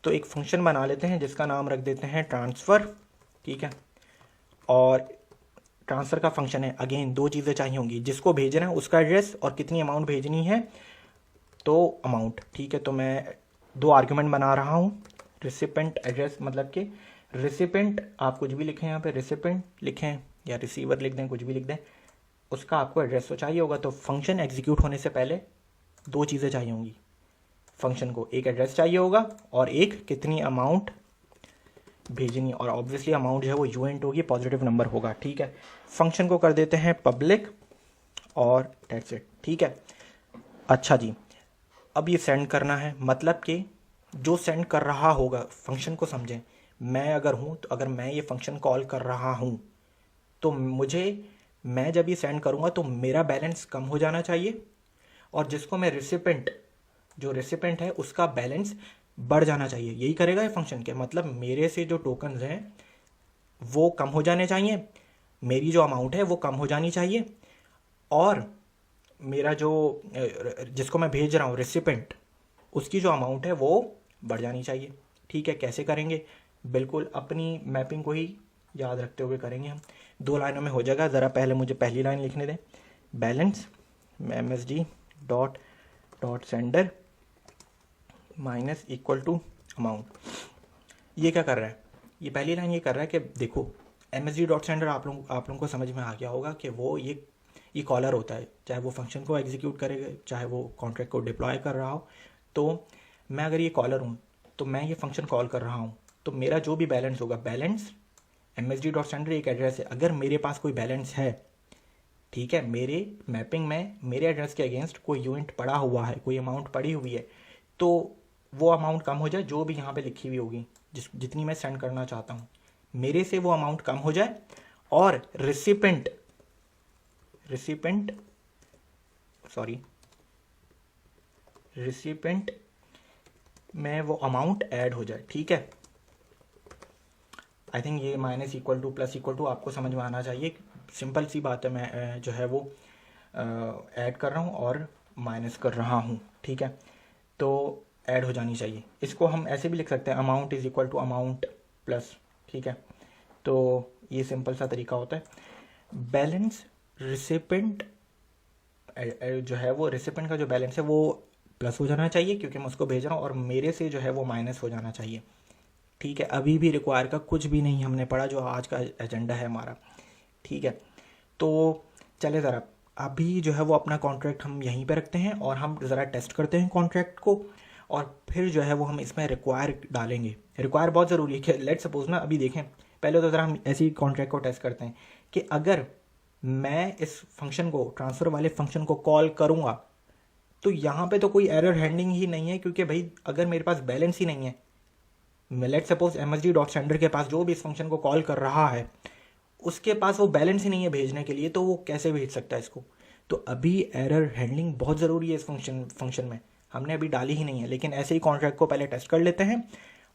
तो एक फंक्शन बना लेते हैं जिसका नाम रख देते हैं ट्रांसफ़र, ठीक है। और ट्रांसफ़र का फंक्शन है, अगेन दो चीज़ें चाहिए होंगी, जिसको भेजना है उसका एड्रेस और कितनी अमाउंट भेजनी है, तो अमाउंट, ठीक है। तो मैं दो आर्ग्यूमेंट बना रहा हूँ, रिसिपेंट एड्रेस मतलब कि रिसिपेंट आप कुछ भी लिखें, यहाँ पे रिसिपेंट लिखें या रिसीवर लिख दें, कुछ भी लिख दें, उसका आपको एड्रेस तो चाहिए होगा। तो फंक्शन एग्जीक्यूट होने से पहले दो चीज़ें चाहिए होंगी फंक्शन को, एक एड्रेस चाहिए होगा और एक कितनी अमाउंट भेजनी, और ऑब्वियसली अमाउंट जो है वो यूएंट होगी, पॉजिटिव नंबर होगा। ठीक है, फंक्शन को कर देते हैं पब्लिक और दैट्स इट। ठीक है, अच्छा जी, अब ये सेंड करना है, मतलब कि जो सेंड कर रहा होगा फंक्शन को समझें, मैं अगर हूँ तो अगर मैं ये फंक्शन कॉल कर रहा हूँ तो मैं जब ये सेंड करूँगा तो मेरा बैलेंस कम हो जाना चाहिए, और जिसको मैं जो रेसिपेंट है उसका बैलेंस बढ़ जाना चाहिए। यही करेगा ये फंक्शन के, मतलब मेरे से जो टोकन्स हैं वो कम हो जाने चाहिए, मेरी जो अमाउंट है वो कम हो जानी चाहिए, और मेरा जो जिसको मैं भेज रहा हूँ रेसिपेंट, उसकी जो अमाउंट है वो बढ़ जानी चाहिए। ठीक है, कैसे करेंगे, बिल्कुल अपनी मैपिंग को ही याद रखते हुए करेंगे हम। 2 लाइनों में हो जाएगा। ज़रा पहले मुझे पहली लाइन लिखने दें, balance MSG dot dot sender minus equal to amount. ये क्या कर रहा है, ये पहली लाइन ये कर रहा है कि देखो MSG डॉट सेंडर आप लोगों को समझ में आ गया होगा कि वो ये कॉलर होता है, चाहे वो फंक्शन को एग्जीक्यूट करेगा चाहे वो कॉन्ट्रैक्ट को डिप्लॉय कर रहा हो। तो मैं अगर ये कॉलर हूँ तो मैं ये फंक्शन कॉल कर रहा हूँ, तो मेरा जो भी बैलेंस होगा, बैलेंस MSG डॉट सेंडर एक एड्रेस है, अगर मेरे पास कोई बैलेंस है, ठीक है, मेरे मैपिंग में मेरे एड्रेस के अगेंस्ट कोई यूनिट पड़ा हुआ है, कोई अमाउंट पड़ी हुई है, तो वो अमाउंट कम हो जाए, जो भी यहाँ पे लिखी हुई होगी जितनी मैं सेंड करना चाहता हूँ, मेरे से वो अमाउंट कम हो जाए, और रिसिपेंट में वो अमाउंट ऐड हो जाए। ठीक है, आई थिंक ये minus equal to plus equal to आपको समझ में आना चाहिए। सिंपल सी बात है, मैं जो है वो ऐड कर रहा हूँ और माइनस कर रहा हूँ। ठीक है, तो ऐड हो जानी चाहिए। इसको हम ऐसे भी लिख सकते हैं, amount is equal to amount plus. ठीक है, तो ये सिंपल सा तरीका होता है। बैलेंस रिसिपेंट जो है वो रिसिपेंट का जो बैलेंस है वो प्लस हो जाना चाहिए क्योंकि मैं उसको भेज रहा हूँ, और मेरे से जो है वो माइनस हो जाना चाहिए। ठीक है, अभी भी रिक्वायर का कुछ भी नहीं हमने पढ़ा, जो आज का एजेंडा है हमारा। ठीक है, तो चले ज़रा अभी जो है वो अपना कॉन्ट्रैक्ट हम यहीं पे रखते हैं और हम ज़रा टेस्ट करते हैं कॉन्ट्रैक्ट को, और फिर जो है वो हम इसमें रिक्वायर डालेंगे। रिक्वायर बहुत ज़रूरी है कि लेट सपोज ना, अभी देखें पहले तो ज़रा हम ऐसी कॉन्ट्रैक्ट को टेस्ट करते हैं कि अगर मैं इस फंक्शन को, ट्रांसफ़र वाले फंक्शन को कॉल करूँगा तो यहाँ पे तो कोई एरर हैंडलिंग ही नहीं है, क्योंकि भाई अगर मेरे पास बैलेंस ही नहीं है, let suppose MSG dot sender के पास जो भी इस फंक्शन को कॉल कर रहा है उसके पास वो बैलेंस ही नहीं है भेजने के लिए, तो वो कैसे भेज सकता है इसको। तो अभी एरर हैंडलिंग बहुत ज़रूरी है इस फंक्शन में, हमने अभी डाली ही नहीं है, लेकिन ऐसे ही कॉन्ट्रैक्ट को पहले टेस्ट कर लेते हैं,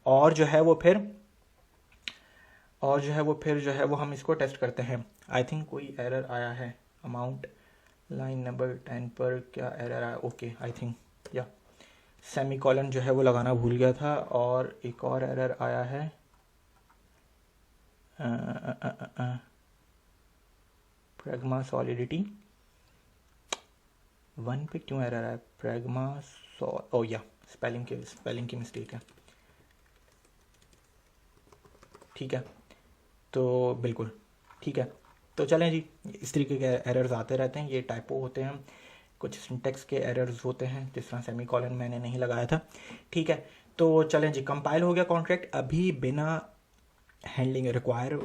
और जो है वो फिर हम इसको टेस्ट करते हैं। आई थिंक कोई एरर आया है, अमाउंट लाइन नंबर 10 पर क्या एरर आया, ओके आई थिंक या सेमीकोलन जो है वो लगाना भूल गया था, और एक और एरर आया है प्रैग्मा सॉलिडिटी 1 पे क्यों एरर आया, प्रैग्मा ओ या स्पेलिंग की मिस्टेक है। ठीक है, तो बिल्कुल ठीक है, तो चलें जी, इस तरीके के एरर्स आते रहते हैं, ये टाइपो होते हैं, कुछ सिंटेक्स के एरर्स होते हैं, जिस तरह सेमीकोलन मैंने नहीं लगाया था। ठीक है, तो चलें जी, कंपाइल हो गया कॉन्ट्रैक्ट। अभी बिना हैंडलिंग रिक्वायर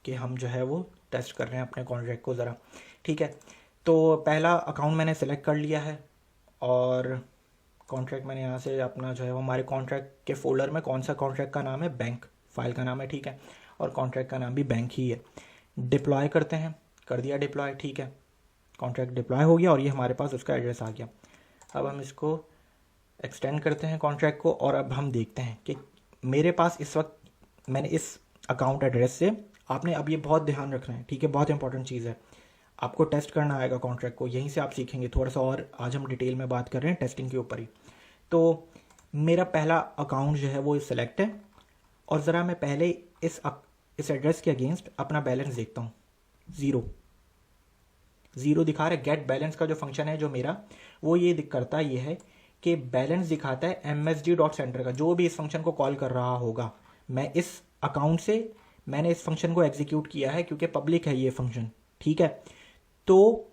के हम जो है वो टेस्ट कर रहे हैं अपने कॉन्ट्रैक्ट को ज़रा। ठीक है, तो पहला अकाउंट मैंने सेलेक्ट कर लिया है, और कॉन्ट्रैक्ट मैंने यहाँ से अपना जो है वो हमारे कॉन्ट्रैक्ट के फोल्डर में कौन सा कॉन्ट्रैक्ट का नाम है, बैंक फाइल का नाम है। ठीक है, और कॉन्ट्रैक्ट का नाम भी बैंक ही है। डिप्लॉय करते हैं, कर दिया डिप्लॉय। ठीक है, कॉन्ट्रैक्ट डिप्लॉय हो गया और ये हमारे पास उसका एड्रेस आ गया। अब हम इसको एक्सटेंड करते हैं कॉन्ट्रैक्ट को, और अब हम देखते हैं कि मेरे पास इस वक्त मैंने इस अकाउंट एड्रेस से, आपने अब ये बहुत ध्यान रखना है, ठीक है, बहुत इंपॉर्टेंट चीज़ है, आपको टेस्ट करना आएगा कॉन्ट्रैक्ट को, यहीं से आप सीखेंगे थोड़ा सा, और आज हम डिटेल में बात कर रहे हैं टेस्टिंग के ऊपर ही। तो मेरा पहला अकाउंट जो है वो सिलेक्ट है, और ज़रा मैं पहले इस एड्रेस के अगेंस्ट अपना बैलेंस देखता हूँ। ज़ीरो दिखा रहा है। गेट बैलेंस का जो फंक्शन है जो मेरा, वो ये करता ये है कि बैलेंस दिखाता है MSG डॉट सेंटर का, जो भी इस फंक्शन को कॉल कर रहा होगा, मैं इस अकाउंट से मैंने इस फंक्शन को एग्जीक्यूट किया है क्योंकि पब्लिक है ये फंक्शन, ठीक है। तो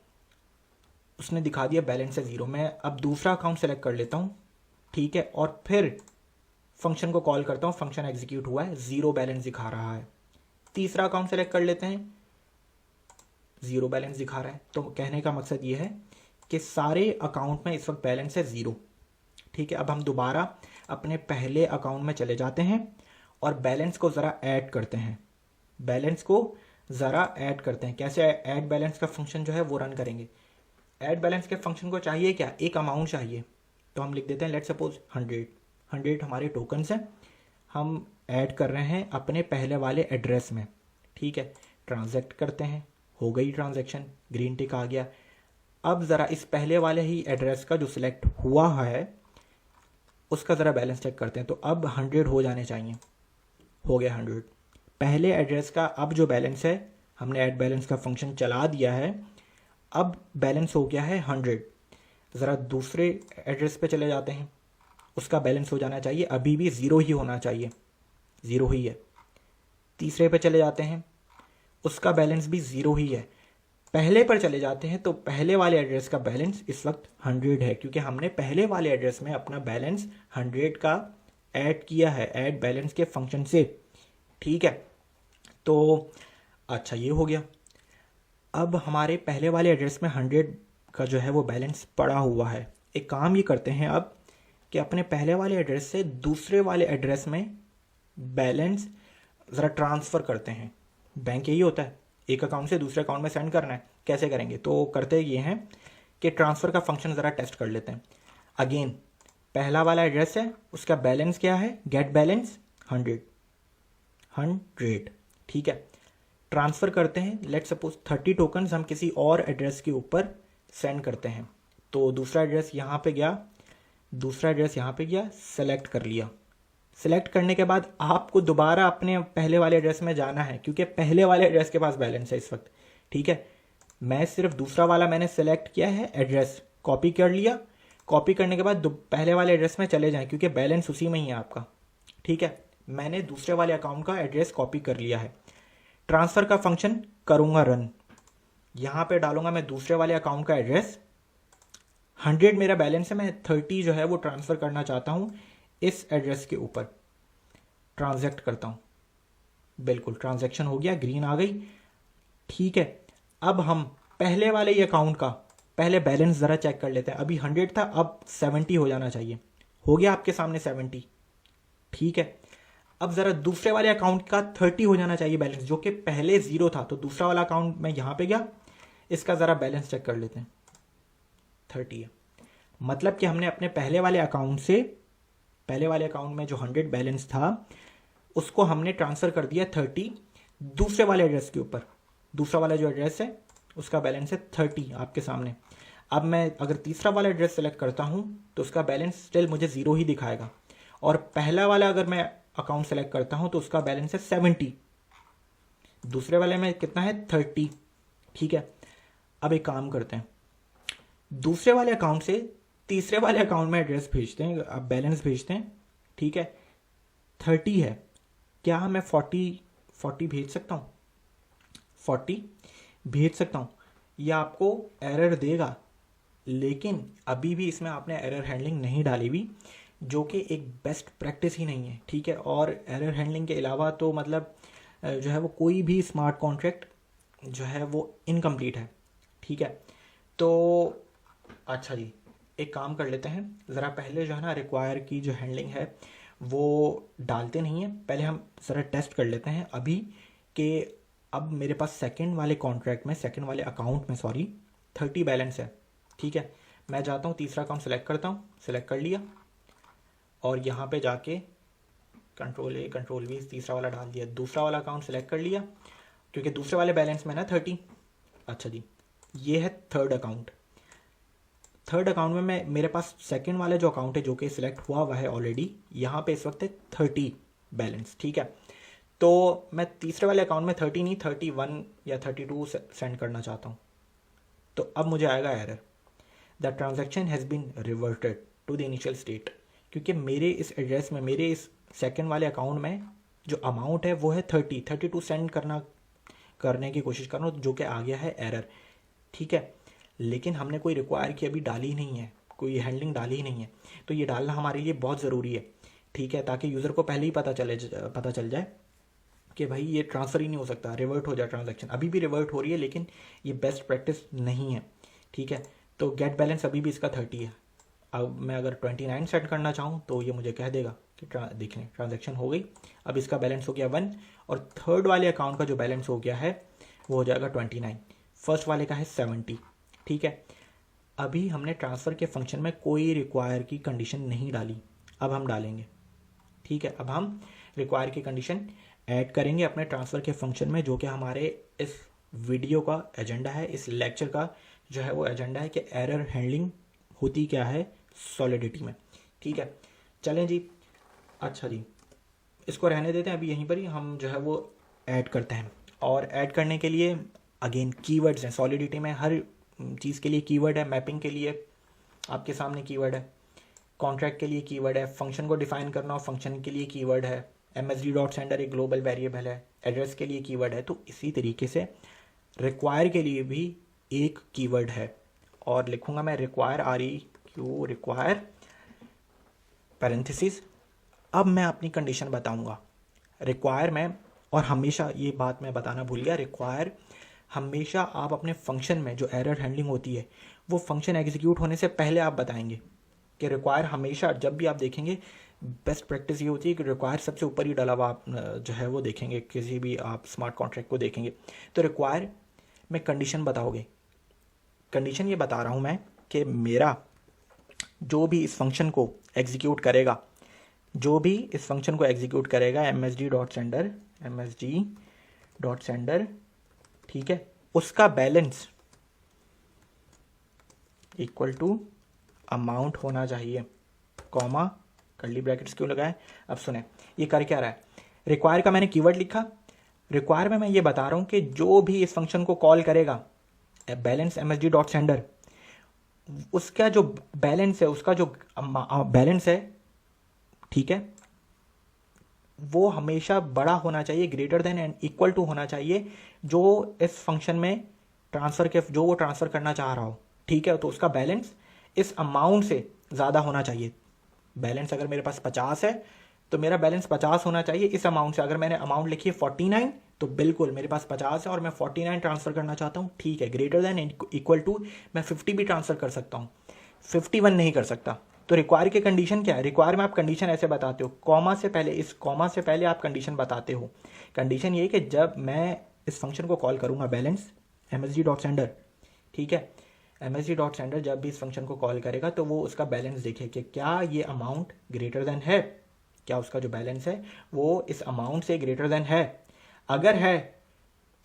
उसने दिखा दिया बैलेंस है 0। मैं अब दूसरा अकाउंट सेलेक्ट कर लेता हूँ, ठीक है, और फिर फंक्शन को कॉल करता हूँ, फंक्शन एग्जीक्यूट हुआ है, 0 बैलेंस दिखा रहा है। तीसरा अकाउंट सेलेक्ट कर लेते हैं, 0 बैलेंस दिखा रहा है। तो कहने का मकसद ये है कि सारे अकाउंट में इस वक्त बैलेंस है 0, ठीक है। अब हम दोबारा अपने पहले अकाउंट में चले जाते हैं और बैलेंस को ज़रा ऐड करते हैं, बैलेंस को ज़रा ऐड करते हैं। कैसे ऐड बैलेंस का फंक्शन जो है वो रन करेंगे। ऐड बैलेंस के फंक्शन को चाहिए क्या, एक अमाउंट चाहिए। तो हम लिख देते हैं लेट सपोज 100 हमारे टोकन्स हैं, हम ऐड कर रहे हैं अपने पहले वाले एड्रेस में, ठीक है। ट्रांजैक्ट करते हैं, हो गई ट्रांजैक्शन, ग्रीन टिक आ गया। अब ज़रा इस पहले वाले ही एड्रेस का जो सिलेक्ट हुआ है उसका ज़रा बैलेंस चेक करते हैं। तो अब 100 हो जाने चाहिए, हो गया 100। पहले एड्रेस का अब जो बैलेंस है, हमने ऐड बैलेंस का फंक्शन चला दिया है, अब बैलेंस हो गया है 100। ज़रा दूसरे एड्रेस पे चले जाते हैं, उसका बैलेंस हो जाना चाहिए, अभी भी 0 ही होना चाहिए, 0 ही है। तीसरे पे चले जाते हैं, उसका बैलेंस भी 0 ही है। पहले पर चले जाते हैं तो पहले वाले एड्रेस का बैलेंस इस वक्त 100 है क्योंकि हमने पहले वाले एड्रेस में अपना बैलेंस 100 का ऐड किया है ऐड बैलेंस के फंक्शन से, ठीक है। तो अच्छा ये हो गया। अब हमारे पहले वाले एड्रेस में 100 का जो है वो बैलेंस पड़ा हुआ है। एक काम ये करते हैं अब कि अपने पहले वाले एड्रेस से दूसरे वाले एड्रेस में बैलेंस ज़रा ट्रांसफ़र करते हैं। बैंक यही होता है, एक अकाउंट से दूसरे अकाउंट में सेंड करना है। कैसे करेंगे, तो करते ये हैं कि ट्रांसफ़र का फंक्शन ज़रा टेस्ट कर लेते हैं। अगेन पहला वाला एड्रेस है, उसका बैलेंस क्या है, गेट बैलेंस 100, ठीक है। ट्रांसफ़र करते हैं, लेट सपोज 30 टोकन्स हम किसी और एड्रेस के ऊपर सेंड करते हैं। तो दूसरा एड्रेस यहाँ पे गया, दूसरा एड्रेस यहाँ पे गया, सेलेक्ट कर लिया। सेलेक्ट करने के बाद आपको दोबारा अपने पहले वाले एड्रेस में जाना है क्योंकि पहले वाले एड्रेस के पास बैलेंस है इस वक्त, ठीक है। मैं सिर्फ दूसरा वाला मैंने सेलेक्ट किया है, एड्रेस कॉपी कर लिया। कॉपी करने के बाद पहले वाले एड्रेस में चले जाएं क्योंकि बैलेंस उसी में ही है आपका, ठीक है। मैंने दूसरे वाले अकाउंट का एड्रेस कॉपी कर लिया है। ट्रांसफ़र का फंक्शन करूँगा रन, यहाँ पे डालूंगा मैं दूसरे वाले अकाउंट का एड्रेस, 100 मेरा बैलेंस है, मैं 30 जो है वो ट्रांसफ़र करना चाहता हूँ इस एड्रेस के ऊपर। ट्रांजैक्ट करता हूँ, बिल्कुल ट्रांजैक्शन हो गया, ग्रीन आ गई, ठीक है। अब हम पहले वाले ही अकाउंट का पहले बैलेंस ज़रा चेक कर लेते हैं। अभी 100 था, अब 70 हो जाना चाहिए, हो गया आपके सामने 70, ठीक है। अब ज़रा दूसरे वाले अकाउंट का 30 हो जाना चाहिए बैलेंस, जो कि पहले 0 था। तो दूसरा वाला अकाउंट मैं यहाँ पे गया, इसका ज़रा बैलेंस चेक कर लेते हैं, 30 है। मतलब कि हमने अपने पहले वाले अकाउंट से, पहले वाले अकाउंट में जो 100 बैलेंस था उसको हमने ट्रांसफ़र कर दिया 30 दूसरे वाले एड्रेस के ऊपर। दूसरा वाला जो एड्रेस है उसका बैलेंस है 30 आपके सामने। अब मैं अगर तीसरा वाला एड्रेस सेलेक्ट करता हूँ तो उसका बैलेंस स्टिल मुझे 0 ही दिखाएगा, और पहला वाला अगर मैं अकाउंट सेलेक्ट करता हूँ तो उसका बैलेंस है 70, दूसरे वाले में कितना है 30, ठीक है। अब एक काम करते हैं, दूसरे वाले अकाउंट से तीसरे वाले अकाउंट में एड्रेस भेजते हैं, अब बैलेंस भेजते हैं, ठीक है। 30 है, क्या मैं 40 भेज सकता हूँ, 40 भेज सकता हूँ। यह आपको एरर देगा, लेकिन अभी भी इसमें आपने एरर हैंडलिंग नहीं डाली हुई, जो कि एक बेस्ट प्रैक्टिस ही नहीं है, ठीक है। और एरर हैंडलिंग के अलावा तो मतलब जो है वो कोई भी स्मार्ट कॉन्ट्रैक्ट जो है वो इनकम्प्लीट है, ठीक है। तो अच्छा जी, एक काम कर लेते हैं, ज़रा पहले जो है ना रिक्वायर की जो हैंडलिंग है वो डालते नहीं है, पहले हम ज़रा टेस्ट कर लेते हैं अभी कि अब मेरे पास सेकंड वाले कॉन्ट्रैक्ट में, सेकंड वाले अकाउंट में 30 बैलेंस है, ठीक है। मैं जाता हूँ तीसरा अकाउंट सेलेक्ट करता हूँ, सेलेक्ट कर लिया, और यहाँ पे जाके कंट्रोल A कंट्रोल V तीसरा वाला डाल दिया। दूसरा वाला अकाउंट सेलेक्ट कर लिया क्योंकि दूसरे वाले बैलेंस में ना 30। अच्छा जी, ये है थर्ड अकाउंट। थर्ड अकाउंट में मेरे पास सेकंड वाला जो अकाउंट है जो कि सिलेक्ट हुआ है ऑलरेडी, यहाँ पे इस वक्त है 30 बैलेंस, ठीक है। तो मैं तीसरे वाले अकाउंट में 30 नहीं 31 या 32 सेंड करना चाहता हूँ। तो अब मुझे आएगा error, the transaction has been reverted to the initial state, क्योंकि मेरे इस एड्रेस में, मेरे इस सेकंड वाले अकाउंट में जो अमाउंट है वो है 32 सेंड करने की कोशिश कर रहा हूँ, जो कि आ गया है एरर। ठीक है, लेकिन हमने कोई रिक्वायर की अभी डाली ही नहीं है, कोई हैंडलिंग डाली ही नहीं है, तो ये डालना हमारे लिए बहुत ज़रूरी है। ठीक है, ताकि यूज़र को पहले ही पता चल जाए कि भाई ये ट्रांसफ़र ही नहीं हो सकता, रिवर्ट हो जाए ट्रांजैक्शन। अभी भी रिवर्ट हो रही है, लेकिन ये बेस्ट प्रैक्टिस नहीं है। ठीक है, तो गेट बैलेंस अभी भी इसका 30 है। अब मैं अगर 29 सेट करना चाहूँ तो ये मुझे कह देगा कि देख लें ट्रांजैक्शन हो गई। अब इसका बैलेंस हो गया 1, और थर्ड वाले अकाउंट का जो बैलेंस हो गया है वो हो जाएगा 29। फर्स्ट वाले का है 70। ठीक है, अभी हमने ट्रांसफ़र के फंक्शन में कोई रिक्वायर की कंडीशन नहीं डाली, अब हम डालेंगे। ठीक है, अब हम रिक्वायर की कंडीशन ऐड करेंगे अपने ट्रांसफ़र के फंक्शन में, जो कि हमारे इस वीडियो का एजेंडा है, इस लेक्चर का जो है वो एजेंडा है कि एरर हैंडलिंग होती क्या है सॉलिडिटी में। ठीक है, चलें जी। अच्छा जी, इसको रहने देते हैं, अभी यहीं पर ही हम जो है वो ऐड करते हैं। और ऐड करने के लिए अगेन कीवर्ड्स हैं सॉलिडिटी में, हर चीज़ के लिए कीवर्ड है। मैपिंग के लिए आपके सामने कीवर्ड है, कॉन्ट्रैक्ट के लिए कीवर्ड है, फंक्शन को डिफाइन करना हो फंक्शन के लिए कीवर्ड है, msd.sender एक ग्लोबल वेरिएबल है, एड्रेस के लिए कीवर्ड है। तो इसी तरीके से रिक्वायर के लिए भी एक कीवर्ड है, और लिखूंगा मैं रिक्वायर रिक्वायर पैरेंथेसिस। अब मैं अपनी कंडीशन बताऊंगा रिक्वायर में, और हमेशा ये बात मैं बताना भूल गया, रिक्वायर हमेशा आप अपने फंक्शन में जो एरर हैंडलिंग होती है वो फंक्शन एग्जीक्यूट होने से पहले आप बताएंगे कि रिक्वायर हमेशा, जब भी आप देखेंगे बेस्ट प्रैक्टिस ये होती है कि रिक्वायर सबसे ऊपर ही डाला हुआ आप जो है वो देखेंगे, किसी भी आप स्मार्ट कॉन्ट्रैक्ट को देखेंगे तो रिक्वायर में कंडीशन बताओगे। कंडीशन ये बता रहा हूँ मैं कि मेरा जो भी इस फंक्शन को एग्जीक्यूट करेगा, msd.sender, ठीक है, उसका बैलेंस इक्वल टू अमाउंट होना चाहिए, कॉमा कर्ली ब्रैकेट्स क्यों लगाए। अब सुने ये कर क्या रहा है, रिक्वायर का मैंने कीवर्ड लिखा, रिक्वायर में मैं ये बता रहा हूं कि जो भी इस फंक्शन को कॉल करेगा बैलेंस msd.sender, उसका जो बैलेंस है, उसका जो बैलेंस है, ठीक है, वो हमेशा बड़ा होना चाहिए, greater than and equal to होना चाहिए जो इस फंक्शन में जो वो ट्रांसफर करना चाह रहा हो। ठीक है, तो उसका बैलेंस इस अमाउंट से ज़्यादा होना चाहिए। बैलेंस अगर मेरे पास 50 है तो मेरा बैलेंस 50 होना चाहिए इस अमाउंट से। अगर मैंने अमाउंट लिखी है 49 तो बिल्कुल मेरे पास 50 है और मैं 49 ट्रांसफ़र करना चाहता हूँ। ठीक है, ग्रेटर देन इक्वल टू मैं 50 भी ट्रांसफ़र कर सकता हूँ, 51 नहीं कर सकता। तो रिक्वायर की कंडीशन क्या है, रिक्वायर में आप कंडीशन ऐसे बताते हो, कॉमा से पहले, इस कॉमा से पहले आप कंडीशन बताते हो। कंडीशन ये कि जब मैं इस फंक्शन को कॉल करूँगा बैलेंस msd.sender, ठीक है, msd.sender जब भी इस फंक्शन को कॉल करेगा तो वो उसका बैलेंस देखे कि क्या ये अमाउंट ग्रेटर देन है, क्या उसका जो बैलेंस है वो इस अमाउंट से ग्रेटर देन है। अगर है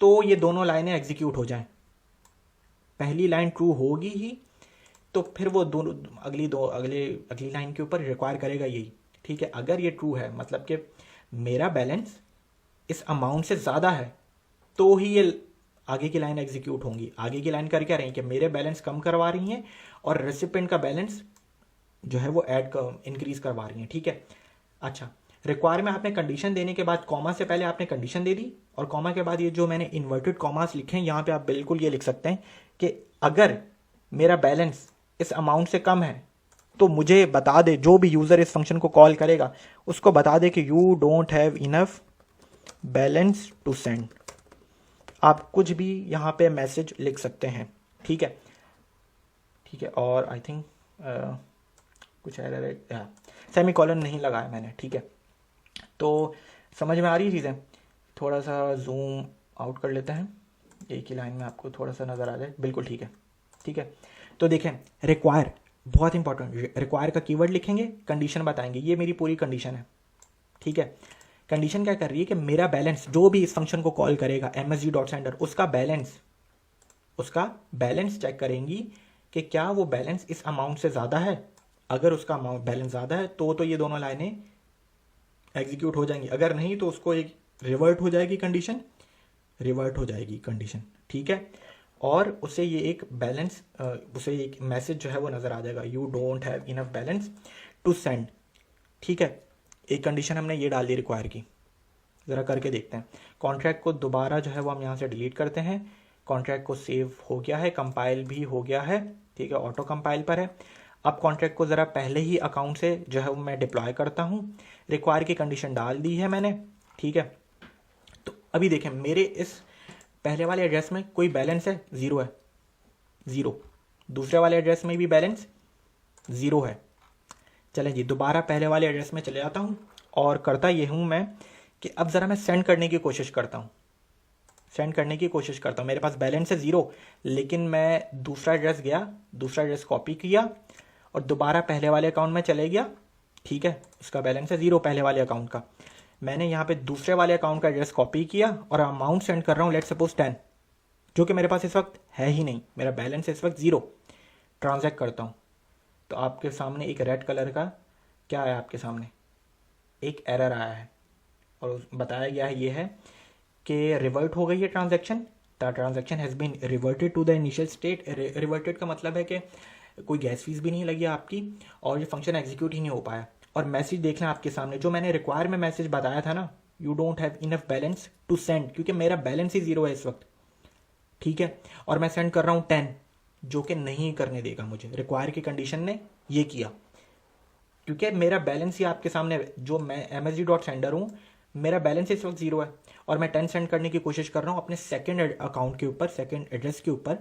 तो ये दोनों लाइनें एग्जीक्यूट हो जाएं, पहली लाइन ट्रू होगी ही तो फिर वो दोनों अगली लाइन के ऊपर रिक्वायर करेगा यही। ठीक है, अगर ये ट्रू है मतलब कि मेरा बैलेंस इस अमाउंट से ज़्यादा है तो ही ये आगे की लाइन एग्जीक्यूट होंगी। आगे की लाइन कर क्या रही है कि मेरे बैलेंस कम करवा रही हैं और रेसिपिएंट का बैलेंस जो है वो इंक्रीज करवा रही हैं। ठीक है, अच्छा, रिक्वायर में आपने कंडीशन देने के बाद कॉमा से पहले आपने कंडीशन दे दी, और कॉमा के बाद ये जो मैंने इन्वर्टेड कॉमास लिखे हैं यहाँ पे आप बिल्कुल ये लिख सकते हैं कि अगर मेरा बैलेंस इस अमाउंट से कम है तो मुझे बता दे, जो भी यूज़र इस फंक्शन को कॉल करेगा उसको बता दे कि you don't have enough balance to send. आप कुछ भी यहाँ पे मैसेज लिख सकते हैं। ठीक है, ठीक है, और आई थिंक कुछ एरर है, सेमीकोलन नहीं लगाया मैंने। ठीक है, तो समझ में आ रही है चीज़ें, थोड़ा सा जूम आउट कर लेते हैं, एक ही लाइन में आपको थोड़ा सा नज़र आ जाए। बिल्कुल ठीक है, ठीक है, तो देखें रिक्वायर बहुत इंपॉर्टेंट, रिक्वायर का कीवर्ड लिखेंगे, कंडीशन बताएंगे, ये मेरी पूरी कंडीशन है। ठीक है, कंडीशन क्या कर रही है कि मेरा बैलेंस, जो भी इस फंक्शन को कॉल करेगा msd.sender, उसका बैलेंस चेक करेंगी कि क्या वो बैलेंस इस अमाउंट से ज़्यादा है। अगर उसका अमाउंट बैलेंस ज़्यादा है तो ये दोनों लाइनें एग्जीक्यूट हो जाएंगी, अगर नहीं तो उसको एक रिवर्ट हो जाएगी कंडीशन। ठीक है, और उसे ये एक बैलेंस, उसे एक मैसेज जो है वो नज़र आ जाएगा, you don't have enough balance to send. ठीक है, एक कंडीशन हमने ये डाल दी रिक्वायर की। ज़रा करके देखते हैं। कॉन्ट्रैक्ट को दोबारा जो है वो हम यहाँ से डिलीट करते हैं। कॉन्ट्रैक्ट को सेव हो गया है, कंपाइल भी हो गया है, ठीक है, ऑटो कंपाइल पर है। अब कॉन्ट्रैक्ट को ज़रा पहले ही अकाउंट से जो है वो मैं डिप्लॉय करता हूँ। रिक्वायर की कंडीशन डाल दी है मैंने, ठीक है। तो अभी देखें मेरे इस पहले वाले एड्रेस में कोई बैलेंस है, ज़ीरो है, ज़ीरो। दूसरे वाले एड्रेस में भी बैलेंस ज़ीरो है। चलें जी, दोबारा पहले वाले एड्रेस में चले जाता हूँ और करता ये हूँ मैं कि अब ज़रा मैं सेंड करने की कोशिश करता हूँ, सेंड करने की कोशिश करता हूँ। मेरे पास बैलेंस है ज़ीरो, लेकिन मैं दूसरा एड्रेस गया, दूसरा एड्रेस कॉपी किया और दोबारा पहले वाले अकाउंट में चले गया, ठीक है। उसका बैलेंस है ज़ीरो पहले वाले अकाउंट का। मैंने यहाँ पे दूसरे वाले अकाउंट का एड्रेस कॉपी किया और अमाउंट सेंड कर रहा हूँ, लेट सपोज 10, जो कि मेरे पास इस वक्त है ही नहीं, मेरा बैलेंस इस वक्त ज़ीरो। ट्रांजैक्ट करता हूँ तो आपके सामने एक रेड कलर का क्या आया, आपके सामने एक एरर आया है और बताया गया है ये है कि रिवर्ट हो गई है transaction, the transaction has been reverted to the initial state. Reverted का मतलब है कि कोई गैस फीस भी नहीं लगी आपकी और ये फंक्शन एग्जीक्यूट ही नहीं हो पाया। और मैसेज देख लें आपके सामने, जो मैंने रिक्वायर में मैसेज बताया था ना, you don't have enough balance to send, क्योंकि मेरा बैलेंस ही ज़ीरो है इस वक्त, ठीक है। और मैं सेंड कर रहा हूँ 10, जो कि नहीं करने देगा मुझे। रिक्वायर की कंडीशन ने ये किया क्योंकि मेरा बैलेंस ही आपके सामने, जो मैं msg.sender हूँ, मेरा बैलेंस इस वक्त ज़ीरो है और मैं 10 सेंड करने की कोशिश कर रहा हूँ अपने सेकंड अकाउंट के ऊपर, सेकंड एड्रेस के ऊपर।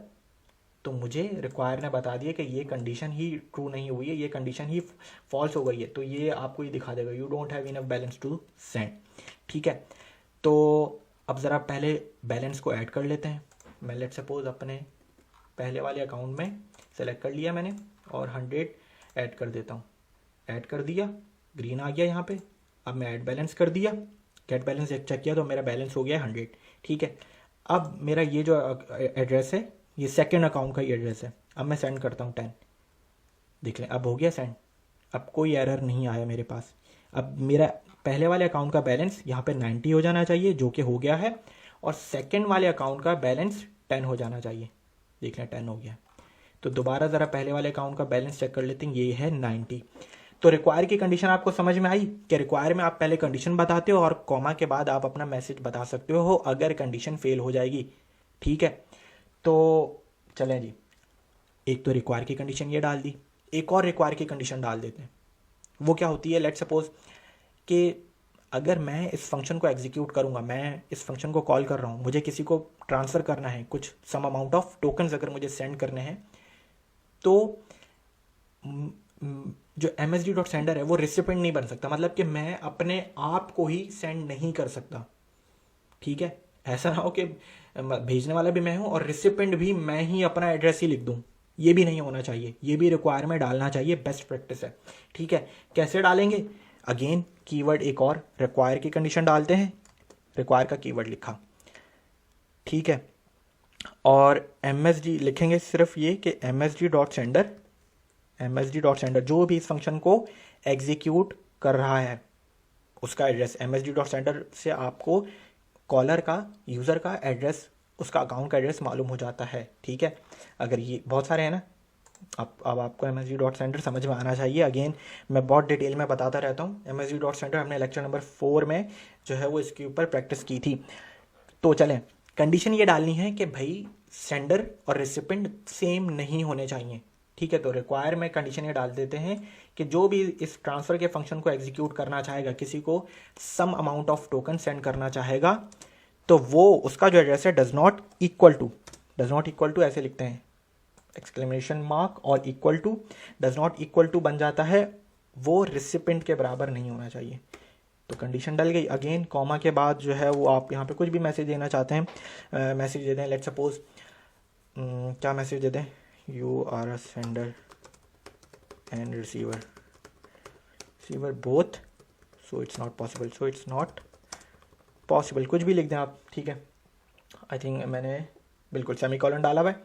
तो मुझे रिक्वायर ने बता दिया कि ये कंडीशन ही ट्रू नहीं हुई है, ये कंडीशन ही फॉल्स हो गई है। तो ये आपको ये दिखा देगा, you don't have enough balance to send, ठीक है। तो अब ज़रा पहले बैलेंस को ऐड कर लेते हैं। मैं लेट सपोज अपने पहले वाले अकाउंट में सेलेक्ट कर लिया मैंने और 100 ऐड कर देता हूँ। ऐड कर दिया, ग्रीन आ गया यहाँ पे। अब मैं ऐड बैलेंस कर दिया, गेट बैलेंस चेक किया तो मेरा बैलेंस हो गया 100, ठीक है। अब मेरा ये जो एड्रेस है, ये सेकंड अकाउंट का ही एड्रेस है। अब मैं सेंड करता हूँ 10, देख लें अब हो गया सेंड। अब कोई एरर नहीं आया मेरे पास। अब मेरा पहले वाले अकाउंट का बैलेंस यहाँ पे 90 हो जाना चाहिए, जो कि हो गया है, और सेकंड वाले अकाउंट का बैलेंस 10 हो जाना चाहिए, देख लें 10 हो गया। तो दोबारा ज़रा पहले वाले अकाउंट का बैलेंस चेक कर लेते हैं, ये है 90। तो रिक्वायर की कंडीशन आपको समझ में आई कि रिक्वायर में आप पहले कंडीशन बताते हो और कॉमा के बाद आप अपना मैसेज बता सकते हो अगर कंडीशन फेल हो जाएगी, ठीक है। तो चलें जी, एक तो रिक्वायर की कंडीशन ये डाल दी, एक और रिक्वायर की कंडीशन डाल देते हैं। वो क्या होती है, लेट सपोज कि अगर मैं इस फंक्शन को एग्जीक्यूट करूँगा, मैं इस फंक्शन को कॉल कर रहा हूँ, मुझे किसी को ट्रांसफ़र करना है, कुछ सम अमाउंट ऑफ टोकन्स अगर मुझे सेंड करने हैं, तो जो msg.sender है वो रिसिपेंट नहीं बन सकता। मतलब कि मैं अपने आप को ही सेंड नहीं कर सकता, ठीक है। ऐसा ना हो कि भेजने वाला भी मैं हूँ और रिसिपेंट भी मैं ही अपना एड्रेस ही लिख दूँ, ये भी नहीं होना चाहिए। ये भी रिक्वायर में डालना चाहिए, बेस्ट प्रैक्टिस है, ठीक है। कैसे डालेंगे, अगेन कीवर्ड एक और रिक्वायर की कंडीशन डालते हैं, रिक्वायर का कीवर्ड लिखा, ठीक है, और msg लिखेंगे सिर्फ ये कि msg.sender जो भी इस फंक्शन को एग्जीक्यूट कर रहा है उसका एड्रेस। msg.sender से आपको कॉलर का, यूज़र का एड्रेस, उसका अकाउंट का एड्रेस मालूम हो जाता है, ठीक है। अगर ये बहुत सारे हैं ना, अब आपको msg.sender समझ में आना चाहिए। अगेन मैं बहुत डिटेल में बताता रहता हूँ। msg.sender हमने लेक्चर नंबर 4 में जो है वो इसके ऊपर प्रैक्टिस की थी। तो चलें, कंडीशन ये डालनी है कि भाई सेंडर और रिसिपेंट सेम नहीं होने चाहिए, ठीक है। तो रिक्वायर में कंडीशन ये डाल देते हैं कि जो भी इस ट्रांसफ़र के फंक्शन को एग्जीक्यूट करना चाहेगा, किसी को some amount of token send करना चाहेगा, तो वो उसका जो एड्रेस है डज नॉट इक्वल टू ऐसे लिखते हैं, एक्सक्लेमेशन मार्क और equal to, does not equal to बन जाता है, वो रिसिपेंट के बराबर नहीं होना चाहिए। तो कंडीशन डल गई। अगेन कॉमा के बाद जो है वो आप यहाँ पे कुछ भी मैसेज देना चाहते हैं, मैसेज दे दें। लेट सपोज क्या मैसेज दे दें, you are a sender and receiver both, so it's not possible, कुछ भी लिख दें आप, ठीक है। आई थिंक मैंने बिल्कुल सेमीकोलन डाला हुआ है।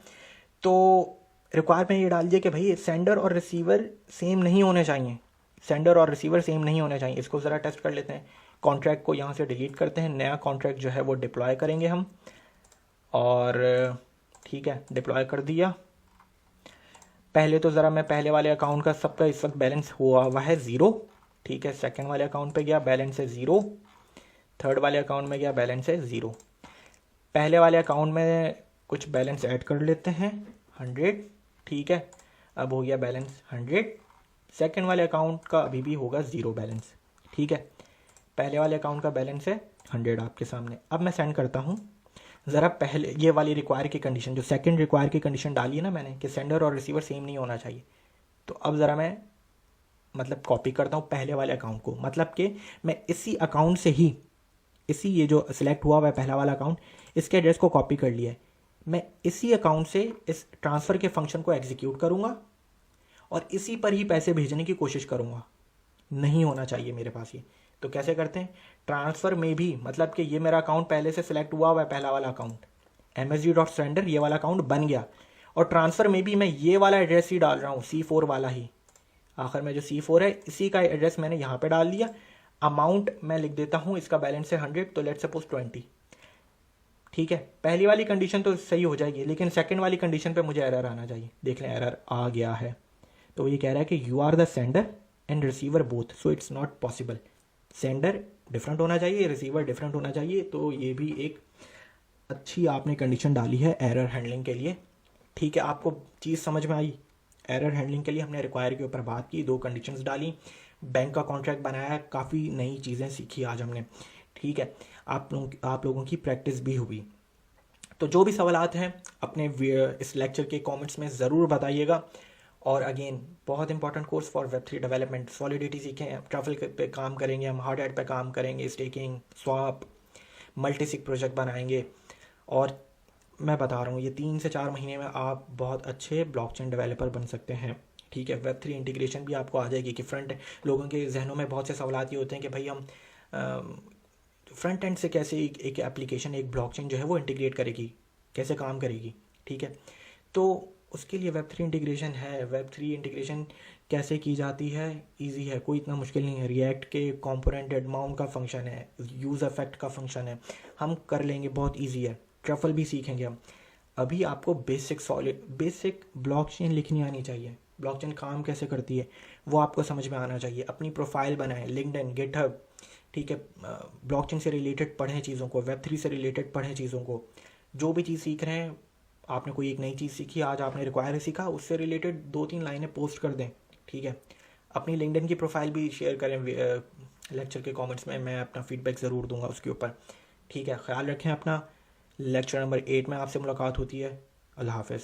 तो रिक्वायर में ये डाल दिया कि भाई सेंडर और रिसीवर सेम नहीं होने चाहिए, इसको ज़रा टेस्ट कर लेते हैं। कॉन्ट्रैक्ट को यहाँ से डिलीट करते हैं, नया कॉन्ट्रैक्ट जो है वो डिप्लॉय करेंगे हम, और ठीक है, डिप्लॉय कर दिया। पहले तो ज़रा मैं पहले वाले अकाउंट का सबका इस वक्त बैलेंस हुआ है 0, ठीक है। सेकंड वाले अकाउंट पे गया, बैलेंस है 0, थर्ड वाले अकाउंट में क्या बैलेंस है? ज़ीरो। पहले वाले अकाउंट में कुछ बैलेंस ऐड कर लेते हैं, 100, ठीक है, अब हो गया बैलेंस 100। सेकंड वाले अकाउंट का अभी भी होगा ज़ीरो बैलेंस, ठीक है। पहले वाले अकाउंट का बैलेंस है 100 आपके सामने। अब मैं सेंड करता हूँ। ज़रा पहले ये वाली रिक्वायर की कंडीशन, जो सेकंड रिक्वायर की कंडीशन डाली है ना मैंने, कि सेंडर और रिसीवर सेम नहीं होना चाहिए, तो अब ज़रा मैं मतलब कॉपी करता हूँ पहले वाले अकाउंट को। मतलब कि मैं इसी अकाउंट से ही, इसी ये जो सिलेक्ट हुआ हुआ है पहला वाला अकाउंट, इसके एड्रेस को कॉपी कर लिया है। मैं इसी अकाउंट से इस ट्रांसफ़र के फंक्शन को एग्जीक्यूट करूँगा और इसी पर ही पैसे भेजने की कोशिश करूँगा। नहीं होना चाहिए मेरे पास ये। तो कैसे करते हैं? ट्रांसफ़र में भी, मतलब कि ये मेरा अकाउंट पहले से सिलेक्ट हुआ हुआ है, पहला वाला अकाउंट msg.sender, ये वाला अकाउंट बन गया, और ट्रांसफ़र में भी मैं ये वाला एड्रेस ही डाल रहा हूँ, C4 वाला ही। आखिर में जो C4 है इसी का एड्रेस मैंने यहाँ पे डाल दिया। अमाउंट मैं लिख देता हूँ, इसका बैलेंस है 100, तो लेट्स सपोज 20, ठीक है। पहली वाली कंडीशन तो सही हो जाएगी, लेकिन सेकंड वाली कंडीशन पे मुझे एरर आना चाहिए। देख लें एरर आ गया है। तो ये कह रहा है कि you are the sender and receiver both, so it's not possible. Sender different होना चाहिए, रिसीवर डिफरेंट होना चाहिए। तो ये भी एक अच्छी आपने कंडीशन डाली है एरर हैंडलिंग के लिए, ठीक है। आपको चीज़ समझ में आई? एरर हैंडलिंग के लिए हमने रिक्वायर के ऊपर बात की, दो कंडीशंस डाली, बैंक का कॉन्ट्रैक्ट बनाया, काफ़ी नई चीज़ें सीखी आज हमने, ठीक है। आप लोगों की प्रैक्टिस भी हुई। तो जो भी सवालात हैं अपने इस लेक्चर के कमेंट्स में ज़रूर बताइएगा। और अगेन बहुत important course for Web3 development, solidity सीखें, ट्रफल पे काम करेंगे हम, हार्ड हैट पे काम करेंगे, स्टेकिंग, स्वैप, मल्टीसिग प्रोजेक्ट बनाएंगे। और मैं बता रहा हूँ ये 3 से 4 महीने में आप बहुत अच्छे ब्लॉकचेन डेवलपर बन सकते हैं, ठीक है। वेब3 इंटीग्रेशन भी आपको आ जाएगी कि फ्रंट, लोगों के जहनों में बहुत से सवालात ये होते हैं कि भाई हम फ्रंट एंड से कैसे एक एप्लीकेशन, एक ब्लॉकचेन जो है वो इंटीग्रेट करेगी, कैसे काम करेगी, ठीक है। तो उसके लिए वेब3 इंटीग्रेशन है। वेब3 इंटीग्रेशन कैसे की जाती है? इजी है, कोई इतना मुश्किल नहीं है। रिएक्ट के कंपोनेंट एड माउंट का फंक्शन है, यूज़ इफेक्ट का फंक्शन है, हम कर लेंगे, बहुत इजी है। ट्रफल भी सीखेंगे हम। अभी आपको बेसिक ब्लॉकचेन लिखनी आनी चाहिए, ब्लॉकचेन काम कैसे करती है वो आपको समझ में आना चाहिए। अपनी प्रोफाइल बनाएं, लिंक्डइन, गिटहब, ठीक है। ब्लॉकचेन से रिलेटेड पढ़ें चीज़ों को, वेब3 से रिलेटेड पढ़ें चीज़ों को। जो भी चीज़ सीख रहे हैं, आपने कोई एक नई चीज़ सीखी, आज आपने रिक्वायर सीखा, उससे रिलेटेड 2-3 लाइनें पोस्ट कर दें, ठीक है। अपनी लिंक्डइन की प्रोफाइल भी शेयर करें लेक्चर के कमेंट्स में, मैं अपना फीडबैक ज़रूर दूंगा उसके ऊपर, ठीक है। ख्याल रखें अपना। लेक्चर नंबर 8 में आपसे मुलाकात होती है। अल्लाह हाफ़िज़।